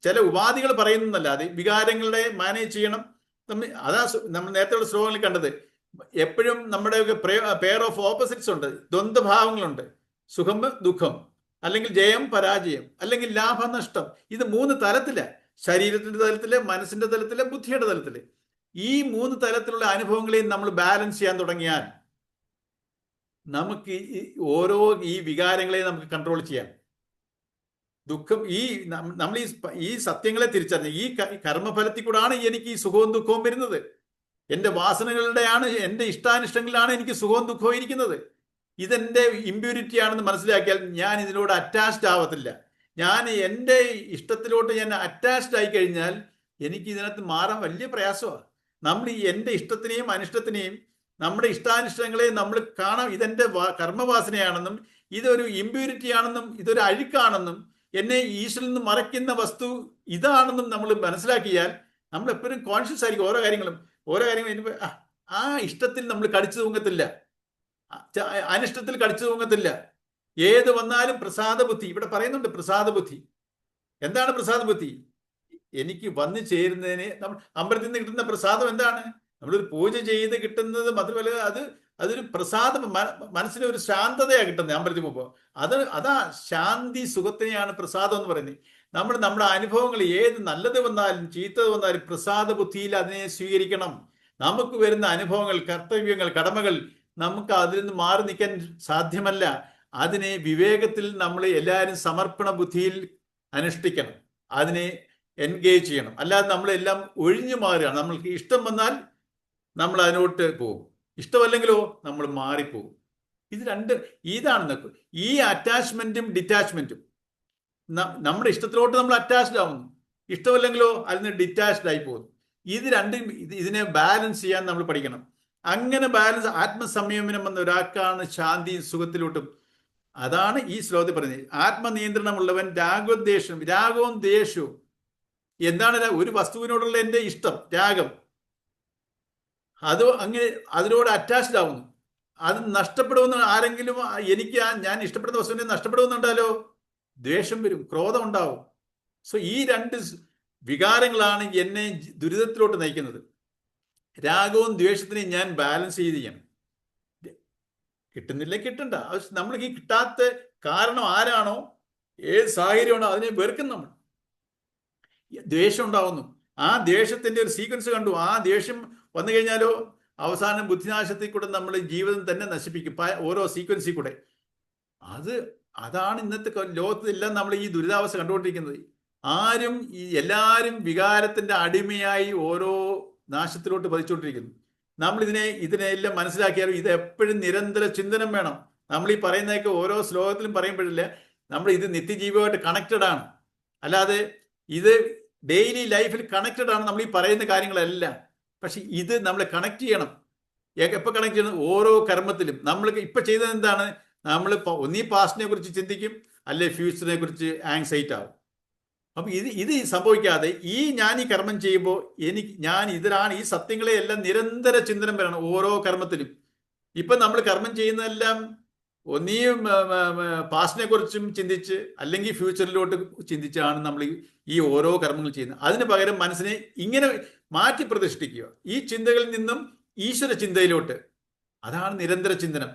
ചില ഉപാധികൾ പറയുന്നതല്ലാതെ വികാരങ്ങളെ മാനേജ് ചെയ്യണം. അതാ നമ്മൾ നേരത്തെ ശ്ലോകങ്ങളിൽ കണ്ടത്. എപ്പോഴും നമ്മുടെ പെയർ ഓഫ് ഓപ്പോസിറ്റ്സ് ഉണ്ട്, ദ്വന്ദ്ഭാവങ്ങളുണ്ട്. സുഖം ദുഃഖം, അല്ലെങ്കിൽ ജയം പരാജയം, അല്ലെങ്കിൽ ലാഭനഷ്ടം. ഇത് 3 തലത്തില്, ശരീരത്തിന്റെ തലത്തില്, മനസ്സിന്റെ തലത്തില്, ബുദ്ധിയുടെ തലത്തില്. ഈ 3 തലത്തിലുള്ള അനുഭവങ്ങളെയും നമ്മൾ ബാലൻസ് ചെയ്യാൻ തുടങ്ങിയാൽ നമുക്ക് ഓരോ വികാരങ്ങളെയും നമുക്ക് കൺട്രോൾ ചെയ്യാം. ദുഃഖം നമ്മൾ ഈ സത്യങ്ങളെ തിരിച്ചറിഞ്ഞ് ഈ കർമ്മഫലത്തിൽ കൂടാണ് എനിക്ക് ഈ സുഖവും ദുഃഖവും വരുന്നത്. എൻ്റെ വാസനകളുടെയാണ്, എൻ്റെ ഇഷ്ടാനിഷ്ടങ്ങളിലാണ് എനിക്ക് സുഖവും ദുഃഖവും ഇരിക്കുന്നത്. ഇതെന്റെ ഇമ്പ്യൂരിറ്റി ആണെന്ന് മനസ്സിലാക്കിയാൽ ഞാൻ ഇതിനോട് അറ്റാച്ച്ഡ് ആവത്തില്ല. ഞാൻ എൻ്റെ ഇഷ്ടത്തിലോട്ട് ഞാൻ അറ്റാച്ച്ഡ് ആയി കഴിഞ്ഞാൽ എനിക്ക് ഇതിനകത്ത് മാറാൻ വലിയ പ്രയാസമാണ്. നമ്മൾ എൻ്റെ ഇഷ്ടത്തിനെയും അനിഷ്ടത്തിനെയും നമ്മുടെ ഇഷ്ടാനിഷ്ടങ്ങളെയും നമ്മൾ കാണാം. ഇതെന്റെ കർമ്മവാസനയാണെന്നും ഇതൊരു ഇമ്പ്യൂരിറ്റി ആണെന്നും ഇതൊരു അഴുക്കാണെന്നും എന്നെ ഈശ്വരനിൽ നിന്ന് മറയ്ക്കുന്ന വസ്തു ഇതാണെന്നും നമ്മൾ മനസ്സിലാക്കിയാൽ നമ്മൾ എപ്പോഴും കോൺഷ്യസ് ആയിരിക്കും. ഓരോ കാര്യങ്ങളും ആ ഇഷ്ടത്തിൽ നമ്മൾ കടിച്ചു തൂങ്ങത്തില്ല, അനിഷ്ടത്തിൽ കടിച്ചു തൂങ്ങത്തില്ല. ഏത് വന്നാലും പ്രസാദ ബുദ്ധി. ഇവിടെ പറയുന്നുണ്ട് പ്രസാദ ബുദ്ധി. എന്താണ് പ്രസാദ ബുദ്ധി? എനിക്ക് വന്നു ചേരുന്നതിന് നമ്മൾ അമ്പലത്തിൽ നിന്ന് കിട്ടുന്ന പ്രസാദം എന്താണ്? നമ്മളൊരു പൂജ ചെയ്ത് കിട്ടുന്നത് മാത്രമല്ല, അതൊരു പ്രസാദം, മനസ്സിന് ഒരു ശാന്തതയാണ് കിട്ടുന്നത് അമ്പലത്തിൽ പോകുമ്പോൾ. അതാ ശാന്തി സുഖത്തിനെയാണ് പ്രസാദം എന്ന് പറയുന്നത്. നമ്മുടെ അനുഭവങ്ങൾ ഏത് നല്ലത് വന്നാലും ചീത്തത് വന്നാലും പ്രസാദ ബുദ്ധിയിൽ അതിനെ സ്വീകരിക്കണം. നമുക്ക് വരുന്ന അനുഭവങ്ങൾ, കർത്തവ്യങ്ങൾ, കടമകൾ നമുക്ക് അതിൽ നിന്ന് മാറി നിൽക്കാൻ സാധ്യമല്ല. അതിനെ വിവേകത്തിൽ നമ്മൾ എല്ലാവരും സമർപ്പണ ബുദ്ധിയിൽ അനുഷ്ഠിക്കണം. അതിനെ എൻഗേജ് ചെയ്യണം. അല്ലാതെ നമ്മളെല്ലാം ഒഴിഞ്ഞു മാറുകയാണ്. നമ്മൾക്ക് ഇഷ്ടം വന്നാൽ നമ്മൾ അതിനോട്ട് പോകും, ഇഷ്ടമല്ലെങ്കിലോ നമ്മൾ മാറിപ്പോകും. ഇത് രണ്ട്, ഇതാണ് ഈ അറ്റാച്ച്മെന്റും ഡിറ്റാച്ച്മെന്റും. നമ്മുടെ ഇഷ്ടത്തിലോട്ട് നമ്മൾ അറ്റാച്ച്ഡ് ആവുന്നു, ഇഷ്ടമല്ലെങ്കിലോ അതിൽ നിന്ന് ഡിറ്റാച്ച്ഡ് ആയി പോകുന്നു. ഇത് രണ്ടും ഇതിനെ ബാലൻസ് ചെയ്യാൻ നമ്മൾ പഠിക്കണം. അങ്ങനെ ബാലൻസ്, ആത്മസംയമനം എന്ന ഒരാൾക്കാണ് ശാന്തിയും സുഖത്തിലോട്ടും. അതാണ് ഈ ശ്ലോകത്തിൽ പറയുന്നത്. ആത്മനിയന്ത്രണമുള്ളവൻ രാഗവും ദേഷ്യവും. എന്താണ് ഒരു വസ്തുവിനോടുള്ള എൻ്റെ ഇഷ്ടം, രാഗം, അത് അങ്ങനെ അതിനോട് അറ്റാച്ച്ഡ് ആവുന്നു. അത് നഷ്ടപ്പെടുമെന്ന് ആരെങ്കിലും, ഞാൻ ഇഷ്ടപ്പെടുന്ന വസ്തുവിനെ നഷ്ടപ്പെടുമെന്നുണ്ടാലോ ദ്വേഷം വരും, ക്രോധം ഉണ്ടാവും. സോ ഈ രണ്ട് വികാരങ്ങളാണ് എന്നെ ദുരിതത്തിലോട്ട് നയിക്കുന്നത്. രാഗവും ദ്വേഷത്തിനെയും ഞാൻ ബാലൻസ് ചെയ്യണം. കിട്ടുന്നില്ല, കിട്ടണ്ട. നമ്മൾക്ക് ഈ കിട്ടാത്ത കാരണം ആരാണോ, ഏത് സാഹചര്യമാണോ അതിനെ വെറുക്കും നമ്മൾ. ദ്വേഷം ഉണ്ടാവുന്നു, ആ ദ്വേഷത്തിന്റെ ഒരു സീക്വൻസ് കണ്ടു. ആ ദ്വേഷം വന്നു കഴിഞ്ഞാലോ അവസാനം ബുദ്ധിനാശത്തിൽ കൂടെ നമ്മൾ ജീവിതം തന്നെ നശിപ്പിക്കും, ഓരോ സീക്വൻസിൽ കൂടെ. അതാണ് ഇന്നത്തെ ലോകത്തെല്ലാം നമ്മൾ ഈ ദുരിതാവസ്ഥ കണ്ടുകൊണ്ടിരിക്കുന്നത്. എല്ലാവരും വികാരത്തിന്റെ അടിമയായി ഓരോ നാശത്തിലോട്ട് പതിച്ചുകൊണ്ടിരിക്കുന്നു. നമ്മൾ ഇതിനെല്ലാം മനസ്സിലാക്കിയാലും ഇത് എപ്പോഴും നിരന്തര ചിന്തനം വേണം. നമ്മൾ ഈ പറയുന്നതൊക്കെ ഓരോ ശ്ലോകത്തിലും പറയുമ്പോഴില്ല, നമ്മൾ ഇത് നിത്യജീവിതമായിട്ട് കണക്റ്റഡ് ആണ്. അല്ലാതെ ഇത് ഡെയിലി ലൈഫിൽ കണക്റ്റഡ് ആണ് നമ്മൾ ഈ പറയുന്ന കാര്യങ്ങളെല്ലാം. പക്ഷെ ഇത് നമ്മളെ കണക്ട് ചെയ്യണം. എപ്പോൾ കണക്ട് ചെയ്യണം? ഓരോ കർമ്മത്തിലും. നമ്മൾ ഇപ്പം ചെയ്തത് എന്താണ്? നമ്മൾ ഒന്നീ പാസ്റ്റിനെ കുറിച്ച് ചിന്തിക്കും, അല്ലെ ഫ്യൂച്ചറിനെ കുറിച്ച് ആങ്സൈറ്റി ആവും. അപ്പം ഇത് സംഭവിക്കാതെ ഞാൻ ഈ കർമ്മം ചെയ്യുമ്പോൾ ഇതിലാണ് ഈ സത്യങ്ങളെ എല്ലാം നിരന്തര ചിന്തനം വരണം ഓരോ കർമ്മത്തിലും. ഇപ്പം നമ്മൾ കർമ്മം ചെയ്യുന്നതെല്ലാം ഒന്നീ പാസ്റ്റിനെ കുറിച്ചും ചിന്തിച്ച് അല്ലെങ്കിൽ ഫ്യൂച്ചറിലോട്ട് ചിന്തിച്ചാണ് നമ്മൾ ഈ ഓരോ കർമ്മങ്ങൾ ചെയ്യുന്നത്. അതിന് പകരം മനസ്സിനെ ഇങ്ങനെ മാറ്റി പ്രതിഷ്ഠിക്കുക, ഈ ചിന്തകളിൽ നിന്നും ഈശ്വര ചിന്തയിലോട്ട്. അതാണ് നിരന്തര ചിന്തനം.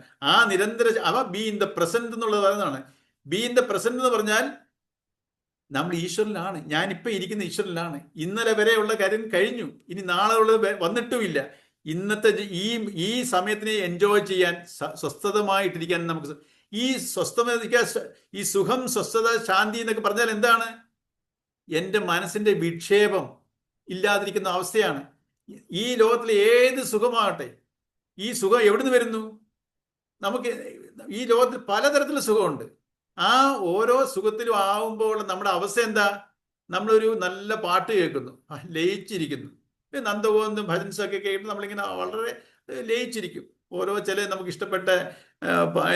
ബി ഇൻ ദ പ്രസന്റ് എന്നുള്ളതാണ്. ബി ഇൻ ദ പ്രസന്റ് എന്ന് പറഞ്ഞാൽ നമ്മൾ ഈശ്വരനിലാണ്. ഞാനിപ്പോൾ ഇരിക്കുന്ന ഈശ്വരനിലാണ്. ഇന്നലെ വരെയുള്ള കാര്യം കഴിഞ്ഞു, ഇനി നാളെ ഉള്ളത് വന്നിട്ടുമില്ല. ഇന്നത്തെ ഈ സമയത്തിനെ എൻജോയ് ചെയ്യാൻ, സ്വസ്ഥതമായിട്ടിരിക്കാൻ നമുക്ക് ഈ ഈ സുഖം, സ്വസ്ഥത, ശാന്തി എന്നൊക്കെ പറഞ്ഞാൽ എന്താണ്? എൻ്റെ മനസ്സിന്റെ വിക്ഷേപം ഇല്ലാതിരിക്കുന്ന അവസ്ഥയാണ്. ഈ ലോകത്തിലെ ഏത് സുഖമാകട്ടെ, ഈ സുഖം എവിടുന്ന് വരുന്നു? നമുക്ക് ഈ ലോകത്തിൽ പലതരത്തിലുള്ള സുഖമുണ്ട്. ആ ഓരോ സുഖത്തിലും ആവുമ്പോൾ നമ്മുടെ അവസ്ഥ എന്താ? നമ്മളൊരു നല്ല പാട്ട് കേൾക്കുന്നു, ലയിച്ചിരിക്കുന്നു. നന്ദഗോവിന്ദും ഭജൻസൊക്കെ കേട്ട് നമ്മളിങ്ങനെ വളരെ ലയിച്ചിരിക്കും. ചില നമുക്ക് ഇഷ്ടപ്പെട്ട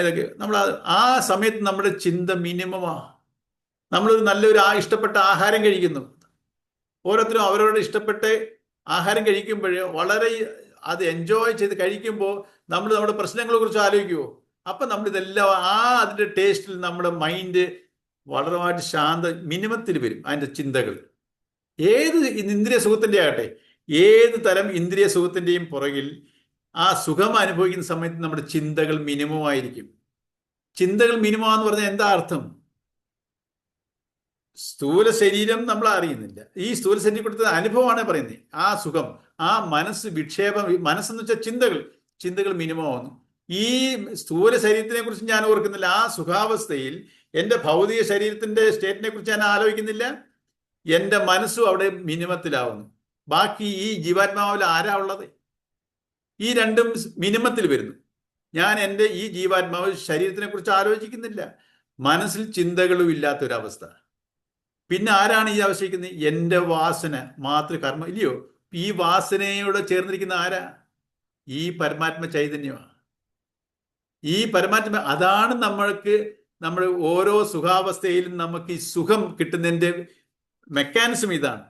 ഇതൊക്കെ നമ്മൾ ആ സമയത്ത് നമ്മുടെ ചിന്ത മിനിമമാണ്. നമ്മളൊരു നല്ലൊരു ഇഷ്ടപ്പെട്ട ആഹാരം കഴിക്കുന്നു. ഓരോരുത്തരും അവരോട് ഇഷ്ടപ്പെട്ട ആഹാരം കഴിക്കുമ്പോൾ വളരെ അത് എൻജോയ് ചെയ്ത് കഴിക്കുമ്പോൾ നമ്മൾ നമ്മുടെ പ്രശ്നങ്ങളെ കുറിച്ച് ആലോചിക്കുമോ? അപ്പം നമ്മളിതെല്ലാം അതിൻ്റെ ടേസ്റ്റിൽ നമ്മുടെ മൈൻഡ് വളരെയായിട്ട് മിനിമത്തിൽ വരും. അതിൻ്റെ ചിന്തകൾ ഏത് ഇന്ദ്രിയ സുഖത്തിൻ്റെ ആകട്ടെ, ഏത് തരം ഇന്ദ്രിയ സുഖത്തിൻ്റെയും പുറകിൽ ആ സുഖം അനുഭവിക്കുന്ന സമയത്ത് നമ്മുടെ ചിന്തകൾ മിനിമം ആയിരിക്കും. ചിന്തകൾ മിനിമം എന്ന് പറഞ്ഞാൽ എന്താ അർത്ഥം? സ്ഥൂല ശരീരം നമ്മൾ അറിയുന്നില്ല. ഈ സ്ഥൂല ശരീരം കൊടുത്ത അനുഭവമാണ് പറയുന്നത്. ആ സുഖം, ആ വിക്ഷേപം, മനസ്സെന്ന് വെച്ചാൽ ചിന്തകൾ മിനിമം ആവുന്നു. ഈ സ്ഥൂല ശരീരത്തിനെ കുറിച്ച് ഞാൻ ഓർക്കുന്നില്ല. ആ സുഖാവസ്ഥയിൽ എൻ്റെ ഭൗതിക ശരീരത്തിന്റെ സ്റ്റേറ്റിനെ കുറിച്ച് ഞാൻ ആലോചിക്കുന്നില്ല. എൻ്റെ മനസ്സും അവിടെ മിനിമത്തിലാവുന്നു. ബാക്കി ഈ ജീവാത്മാവിൽ ആരാ ഉള്ളത്? ഈ രണ്ടും മിനിമത്തിൽ വരുന്നു. ഞാൻ എൻ്റെ ഈ ജീവാത്മാവ് ശരീരത്തിനെ കുറിച്ച് ആലോചിക്കുന്നില്ല. മനസ്സിൽ ചിന്തകളും ഇല്ലാത്തൊരവസ്ഥ. പിന്നെ ആരാണ് ഈ ആവശ്യിക്കുന്നത്? എൻ്റെ വാസന കർമ്മം ഇല്ലയോ? ഈ വാസനയോട് ചേർന്നിരിക്കുന്ന ആരാ? ഈ പരമാത്മ ചൈതന്യമാണ്. ഈ പരമാത്മ അതാണ് നമ്മൾ ഓരോ സുഖാവസ്ഥയിലും നമുക്ക് ഈ സുഖം കിട്ടുന്നതിൻ്റെ മെക്കാനിസം ഇതാണ്.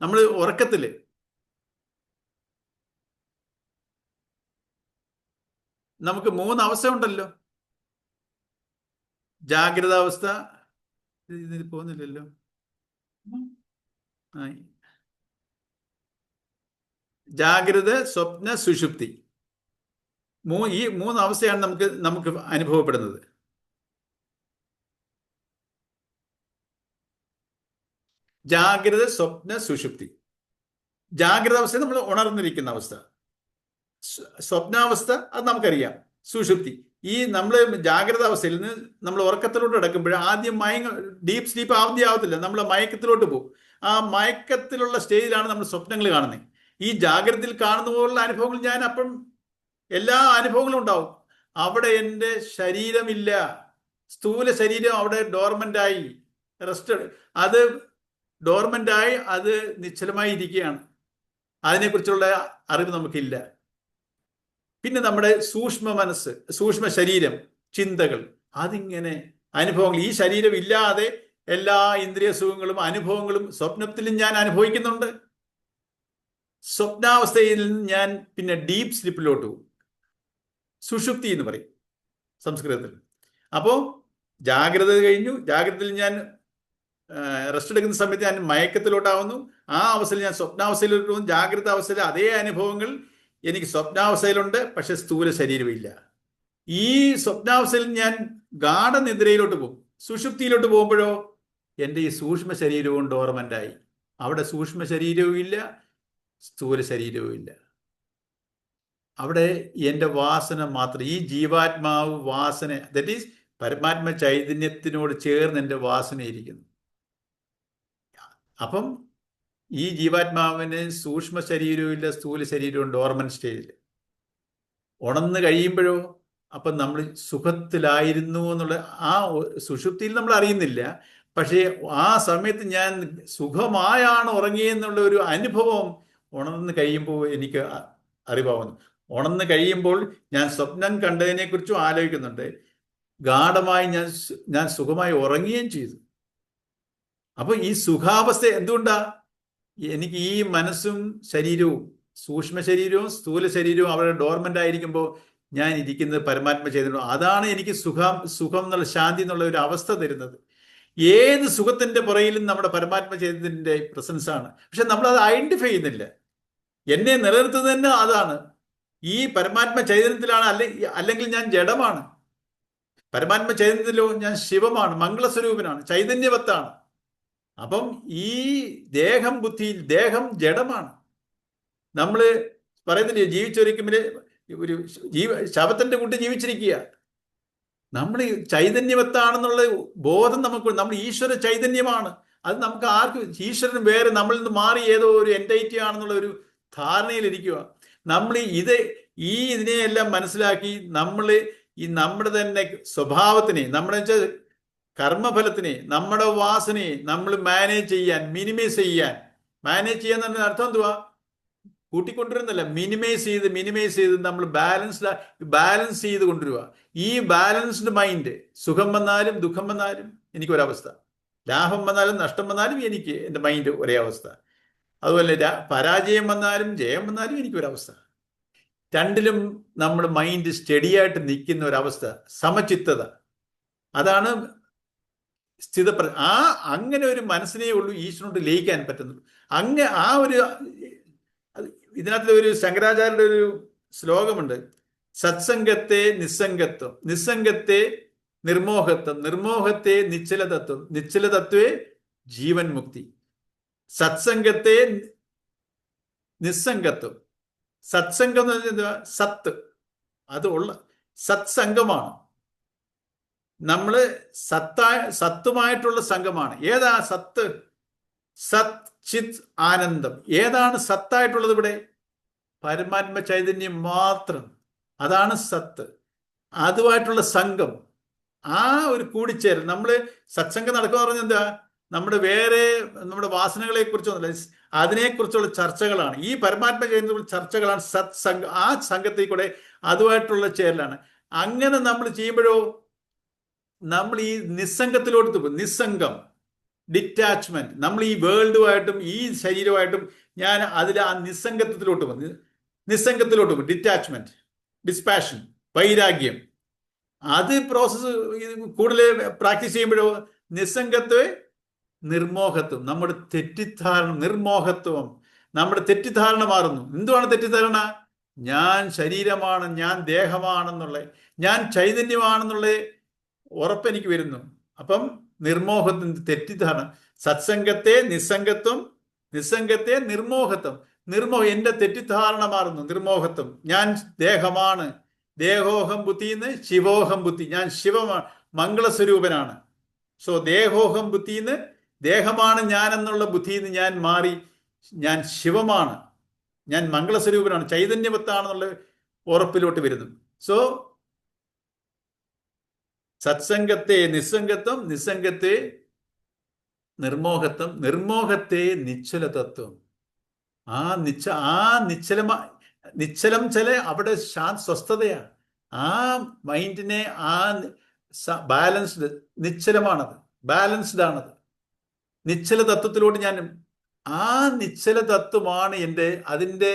നമ്മൾ ഉറക്കത്തില് നമുക്ക് 3 അവസ്ഥ ഉണ്ടല്ലോ. ജാഗ്രത അവസ്ഥ, ഇതിൽ പോകുന്നില്ലല്ലോ. ജാഗ്രത, സ്വപ്ന, സുഷുപ്തി. ഈ 3 അവസ്ഥയാണ് നമുക്ക് അനുഭവപ്പെടുന്നത്. ജാഗ്രത, സ്വപ്ന, സുഷുപ്തി. ജാഗ്രത അവസ്ഥ നമ്മൾ ഉണർന്നിരിക്കുന്ന അവസ്ഥ. സ്വപ്നാവസ്ഥ അത് നമുക്കറിയാം. സുഷുപ്തി ഈ നമ്മൾ ജാഗ്രത അവസ്ഥയിൽ നിന്ന് നമ്മൾ ഉറക്കത്തിലോട്ട് കിടക്കുമ്പോൾ ആദ്യം ഡീപ്പ് സ്ലീപ്പ് ആദ്യം ആവത്തില്ല, നമ്മൾ മയക്കത്തിലോട്ട് പോകും. ആ മയക്കത്തിലുള്ള സ്റ്റേജിലാണ് നമ്മൾ സ്വപ്നങ്ങൾ കാണുന്നത്. ഈ ജാഗ്രതയിൽ കാണുന്ന പോലുള്ള അനുഭവങ്ങൾ ഞാൻ അപ്പം എല്ലാ അനുഭവങ്ങളും ഉണ്ടാവും. അവിടെ എൻ്റെ ശരീരമില്ല, സ്ഥൂല ശരീരം അവിടെ ഡോർമെൻ്റായി റെസ്റ്റ്, അത് ഡോർമെൻ്റായി അത് നിശ്ചലമായി ഇരിക്കുകയാണ്. അതിനെക്കുറിച്ചുള്ള അറിവ് നമുക്കില്ല. പിന്നെ നമ്മുടെ സൂക്ഷ്മ മനസ്സ്, സൂക്ഷ്മ ശരീരം, ചിന്തകൾ, അതിങ്ങനെ അനുഭവങ്ങൾ. ഈ ശരീരം ഇല്ലാതെ എല്ലാ ഇന്ദ്രിയ സുഖങ്ങളും അനുഭവങ്ങളും സ്വപ്നത്തിലും ഞാൻ അനുഭവിക്കുന്നുണ്ട്. സ്വപ്നാവസ്ഥയിൽ ഞാൻ പിന്നെ ഡീപ്പ് സ്ലീപ്പിലോട്ട് പോകും. സുഷുപ്തി എന്ന് പറയും സംസ്കൃതത്തിൽ. അപ്പോൾ ജാഗ്രത കഴിഞ്ഞു, ജാഗ്രതയിൽ ഞാൻ റെസ്റ്റ് എടുക്കുന്ന സമയത്ത് ഞാൻ മയക്കത്തിലോട്ടാവുന്നു. ആ അവസ്ഥയിൽ ഞാൻ സ്വപ്നാവസ്ഥയിലോട്ട് പോകും. ജാഗ്രത അവസ്ഥയിൽ അതേ അനുഭവങ്ങൾ എനിക്ക് സ്വപ്നാവസ്ഥയിലുണ്ട്, പക്ഷെ സ്ഥൂല ശരീരമില്ല. ഈ സ്വപ്നാവസ്ഥയിൽ ഞാൻ ഗാഠനിദ്രയിലോട്ട് പോകും. സുഷുപ്തിയിലോട്ട് പോകുമ്പോഴോ എൻ്റെ ഈ സൂക്ഷ്മ ശരീരവും ഡോർമൻ്റായി. അവിടെ സൂക്ഷ്മ ശരീരവും ഇല്ല, സ്ഥൂല ശരീരവും ഇല്ല. അവിടെ എൻ്റെ വാസന മാത്രം, ഈ ജീവാത്മാവ് വാസന, ദറ്റ് ഈസ് പരമാത്മ ചൈതന്യത്തിനോട് ചേർന്ന് എൻ്റെ വാസന ഇരിക്കുന്നു. അപ്പം ഈ ജീവാത്മാവിന് സൂക്ഷ്മ ശരീരവും ഇല്ല, സ്ഥൂല ശരീരവും ഡോർമൻ സ്റ്റേജിൽ. ഉണർന്ന് കഴിയുമ്പോഴോ അപ്പം നമ്മൾ സുഖത്തിലായിരുന്നു എന്നുള്ള ആ സുഷുപ്തിയിൽ നമ്മൾ അറിയുന്നില്ല. പക്ഷേ ആ സമയത്ത് ഞാൻ സുഖമായാണ് ഉറങ്ങിയെന്നുള്ള ഒരു അനുഭവം ഉണർന്ന് കഴിയുമ്പോൾ എനിക്ക് അറിവാകുന്നു. ഉണർന്ന് കഴിയുമ്പോൾ ഞാൻ സ്വപ്നം കണ്ടതിനെക്കുറിച്ചും ആലോചിക്കുന്നുണ്ട്. ഗാഠമായി ഞാൻ സുഖമായി ഉറങ്ങുകയും ചെയ്തു. അപ്പോൾ ഈ സുഖാവസ്ഥ എന്തുകൊണ്ടാ? എനിക്ക് ഈ മനസ്സും ശരീരവും, സൂക്ഷ്മ ശരീരവും സ്ഥൂല ശരീരവും അവിടെ ഡോർമെന്റ് ആയിരിക്കുമ്പോൾ ഞാൻ ഇരിക്കുന്നത് പരമാത്മ ചൈതന്യം. അതാണ് എനിക്ക് സുഖം എന്നുള്ള ശാന്തി എന്നുള്ള ഒരു അവസ്ഥ തരുന്നത്. ഏത് സുഖത്തിന്റെ പുറയിലും നമ്മുടെ പരമാത്മ ചൈതന്യത്തിന്റെ പ്രസൻസ് ആണ്. പക്ഷെ നമ്മൾ അത് ഐഡന്റിഫൈ ചെയ്യുന്നില്ല. എന്നെ നിലനിർത്തുന്നത് തന്നെ അതാണ്. ഈ പരമാത്മ ചൈതന്യത്തിലാണ്, അല്ലെങ്കിൽ ഞാൻ ജഡമാണ്. പരമാത്മ ചൈതന്യത്തിലോ ഞാൻ ശിവമാണ്, മംഗളസ്വരൂപനാണ്, ചൈതന്യവത്താണ്. അപ്പം ഈ ദേഹം ബുദ്ധിയിൽ, ദേഹം ജഡമാണ്. നമ്മൾ പറയുന്നില്ലേ, ജീവിച്ചൊരിക്കുമ്പോൾ ഒരു ശവത്തിന്റെ കൂട്ടി ജീവിച്ചിരിക്കുക. നമ്മൾ ചൈതന്യവത്താണെന്നുള്ള ബോധം നമുക്ക്, നമ്മൾ ഈശ്വര ചൈതന്യമാണ്. അത് നമുക്ക് ആർക്കും, ഈശ്വരൻ വേറെ നമ്മളിൽ നിന്ന് മാറി ഏതോ ഒരു എൻറ്റൈറ്റി ആണെന്നുള്ള ഒരു ധാരണയിലിരിക്കുക. നമ്മൾ ഇതിനെയെല്ലാം മനസ്സിലാക്കി നമ്മൾ ഈ നമ്മുടെ തന്നെ സ്വഭാവത്തിനെ, നമ്മുടെ കർമ്മഫലത്തിനെ, നമ്മുടെ വാസനയെ നമ്മൾ മാനേജ് ചെയ്യാൻ, മിനിമൈസ് ചെയ്യാൻ. മാനേജ് ചെയ്യാൻ തന്നെ അർത്ഥം എന്തുവാ? കൂട്ടിക്കൊണ്ടിരുന്നല്ല, മിനിമൈസ് ചെയ്ത് നമ്മൾ ബാലൻസ് ചെയ്ത് കൊണ്ടുവരിക. ഈ ബാലൻസ്ഡ് മൈൻഡ്, സുഖം വന്നാലും ദുഃഖം വന്നാലും എനിക്കൊരവസ്ഥ, ലാഭം വന്നാലും നഷ്ടം വന്നാലും എനിക്ക് എൻ്റെ മൈൻഡ് ഒരേ അവസ്ഥ. അതുപോലെ പരാജയം വന്നാലും ജയം വന്നാലും എനിക്കൊരവസ്ഥ. രണ്ടിലും നമ്മുടെ മൈൻഡ് സ്റ്റഡിയായിട്ട് നിൽക്കുന്ന ഒരവസ്ഥ, സമചിത്തത. അതാണ് അങ്ങനെ ഒരു മനസ്സിനേ ഉള്ളൂ ഈശ്വരനോട് ലയിക്കാൻ പറ്റുന്നുള്ളൂ. ഇതിനകത്ത് ഒരു ശങ്കരാചാര്യരുടെ ഒരു ശ്ലോകമുണ്ട്: സത്സംഗത്തെ നിസ്സംഗത്വം, നിസ്സംഗത്തെ നിർമോഹത്വം, നിർമോഹത്തെ നിശ്ചലതത്വം, നിശ്ചലതത്വേ ജീവൻ മുക്തി. സത്സംഗത്തെ നിസ്സംഗത്വം. സത്സംഗം എന്ന് പറഞ്ഞാൽ എന്താ? സത്ത്, അത് ഉള്ള സത്സംഗമാണ്. നമ്മള് സത്തുമായിട്ടുള്ള സംഘമാണ്. ഏതാ സത്ത്? സത് ചിത് ആനന്ദം. ഏതാണ് സത്തായിട്ടുള്ളത് ഇവിടെ? പരമാത്മ ചൈതന്യം മാത്രം. അതാണ് സത്ത്. അതുമായിട്ടുള്ള സംഘം, ആ ഒരു കൂടിച്ചേരൽ. നമ്മൾ സത്സംഗം നടക്കുക പറഞ്ഞാൽ എന്താ? നമ്മുടെ വാസനകളെ കുറിച്ചൊന്നുമില്ല, അതിനെക്കുറിച്ചുള്ള ചർച്ചകളാണ്. ഈ പരമാത്മ ചൈതന്യത്തിലുള്ള ചർച്ചകളാണ് സത്സംഗം. ആ സംഘത്തിൽ കൂടെ അതുമായിട്ടുള്ള ചേരലാണ്. അങ്ങനെ നമ്മൾ ചെയ്യുമ്പോഴോ നമ്മൾ ഈ നിസ്സംഗത്തിലോട്ട് പോകും. നിസ്സംഗം, ഡിറ്റാച്ച്മെന്റ്. നമ്മൾ ഈ വേൾഡുമായിട്ടും ഈ ശരീരമായിട്ടും ഞാൻ ആ നിസ്സംഗത്തിലോട്ട് പോകും. ഡിറ്റാച്ച്മെന്റ്, ഡിസ്പാഷൻ, വൈരാഗ്യം. അത് പ്രോസസ്സ് കൂടുതൽ പ്രാക്ടീസ് ചെയ്യുമ്പോഴോ നിസ്സംഗത്വേ നിർമോഹത്വം. നമ്മുടെ തെറ്റിദ്ധാരണ, നിർമോഹത്വം, നമ്മുടെ തെറ്റിദ്ധാരണ മാറുന്നു. എന്തുവാണ് തെറ്റിദ്ധാരണ? ഞാൻ ശരീരമാണ്, ഞാൻ ദേഹമാണെന്നുള്ള, ഞാൻ ചൈതന്യമാണെന്നുള്ള ഉറപ്പെനിക്ക് വരുന്നു. അപ്പം നിർമോഹത്തിന് തെറ്റിദ്ധാരണ. സത്സംഗത്തെ നിസ്സംഗത്വം, നിസ്സംഗത്തെ നിർമോഹത്വം. എൻ്റെ തെറ്റിദ്ധാരണ മാറുന്നു. നിർമോഹത്വം, ഞാൻ ദേഹമാണ്, ദേഹോഹം ബുദ്ധി എന്ന് ശിവോഹം ബുദ്ധി. ഞാൻ മംഗളസ്വരൂപനാണ്. സോ ദേഹോഹം ബുദ്ധി എന്ന് ദേഹമാണ് ഞാൻ എന്നുള്ള ബുദ്ധിയിൽ നിന്ന് ഞാൻ മാറി ഞാൻ ശിവമാണ്, ഞാൻ മംഗളസ്വരൂപനാണ്, ചൈതന്യവത്താണെന്നുള്ള ഉറപ്പിലോട്ട് വരുന്നു. സോ സത്സംഗത്തെ നിസ്സംഗത്വം, നിസ്സംഗത്തെ നിർമോഹത്വം, നിർമോഹത്തെ നിശ്ചലതത്വം. ആ നിശ്ചലം ചില അവിടെ സ്വസ്ഥതയാണ്. ആ മൈൻഡിനെ ബാലൻസ്ഡ്, നിശ്ചലമാണത്, ബാലൻസ്ഡ് ആണത്. നിശ്ചല തത്വത്തിലോട്ട് ഞാൻ, ആ നിശ്ചല തത്വമാണ് അതിൻ്റെ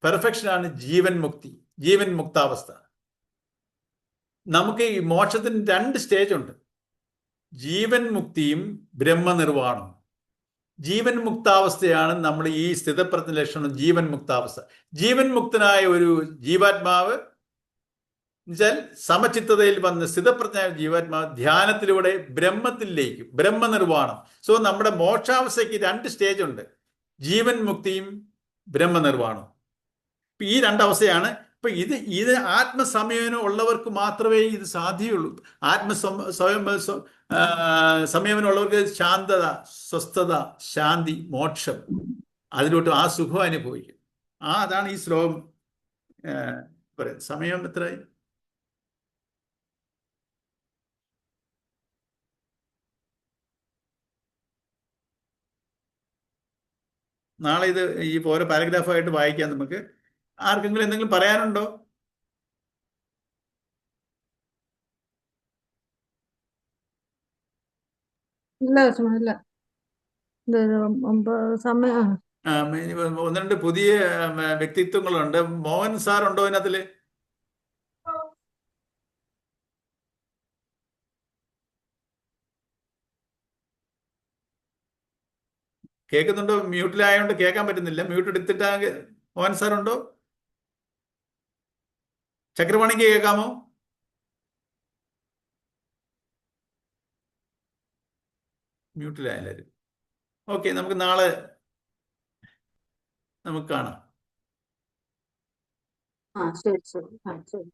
പെർഫെക്ഷനാണ് ജീവൻ മുക്തി, ജീവൻ മുക്താവസ്ഥ. നമുക്ക് ഈ മോക്ഷത്തിന് 2 സ്റ്റേജ് ഉണ്ട്, ജീവൻ മുക്തിയും ബ്രഹ്മനിർവാണവും. ജീവൻ മുക്താവസ്ഥയാണ് നമ്മൾ ഈ സ്ഥിതപ്രജ്ഞ ലക്ഷണം. ജീവൻ മുക്താവസ്ഥ, ജീവൻ മുക്തനായ ഒരു ജീവാത്മാവ് എന്നുവെച്ചാൽ സമചിത്തതയിൽ വന്ന് സ്ഥിതപ്രജ്ഞ ജീവാത്മാവ് ധ്യാനത്തിലൂടെ ബ്രഹ്മത്തിലേക്ക്, ബ്രഹ്മനിർവാണം. സോ നമ്മുടെ മോക്ഷാവസ്ഥയ്ക്ക് 2 സ്റ്റേജ് ഉണ്ട്, ജീവൻ മുക്തിയും ബ്രഹ്മനിർവാണവും. ഈ 2 അവസ്ഥയാണ്. ഇപ്പൊ ഇത് ആത്മസംയമനം ഉള്ളവർക്ക് മാത്രമേ ഇത് സാധ്യമുള്ളൂ. സംയമനം ഉള്ളവർക്ക് ശാന്തത, സ്വസ്ഥത, ശാന്തി, മോക്ഷം, അതിലോട്ട് ആ സുഖം അനുഭവിക്കും. അതാണ് ഈ ശ്ലോകം പറയാം. സമയം എത്രയായി? നാളെ ഇത് ഈ ഓരോ പാരഗ്രാഫായിട്ട് വായിക്കാം നമുക്ക്. ആർക്കെങ്കിലും എന്തെങ്കിലും പറയാനുണ്ടോ? ഇല്ല ഇല്ല, സമയം. 1-2 പുതിയ വ്യക്തിത്വങ്ങളുണ്ട്. മോഹൻ സാർ ഉണ്ടോ ഇതിനകത്തില്? കേൾക്കുന്നുണ്ടോ? മ്യൂട്ടിലായതുകൊണ്ട് കേൾക്കാൻ പറ്റുന്നില്ല. മ്യൂട്ട് എടുത്തിട്ടാ. മോഹൻ സാർ ഉണ്ടോ? ചക്രപാണിക്ക് കേൾക്കാമോ? മ്യൂട്ടിലായ എല്ലാവരും. ഓക്കെ, നമുക്ക് നാളെ നമുക്ക് കാണാം. ശരി ശരി. ശരി.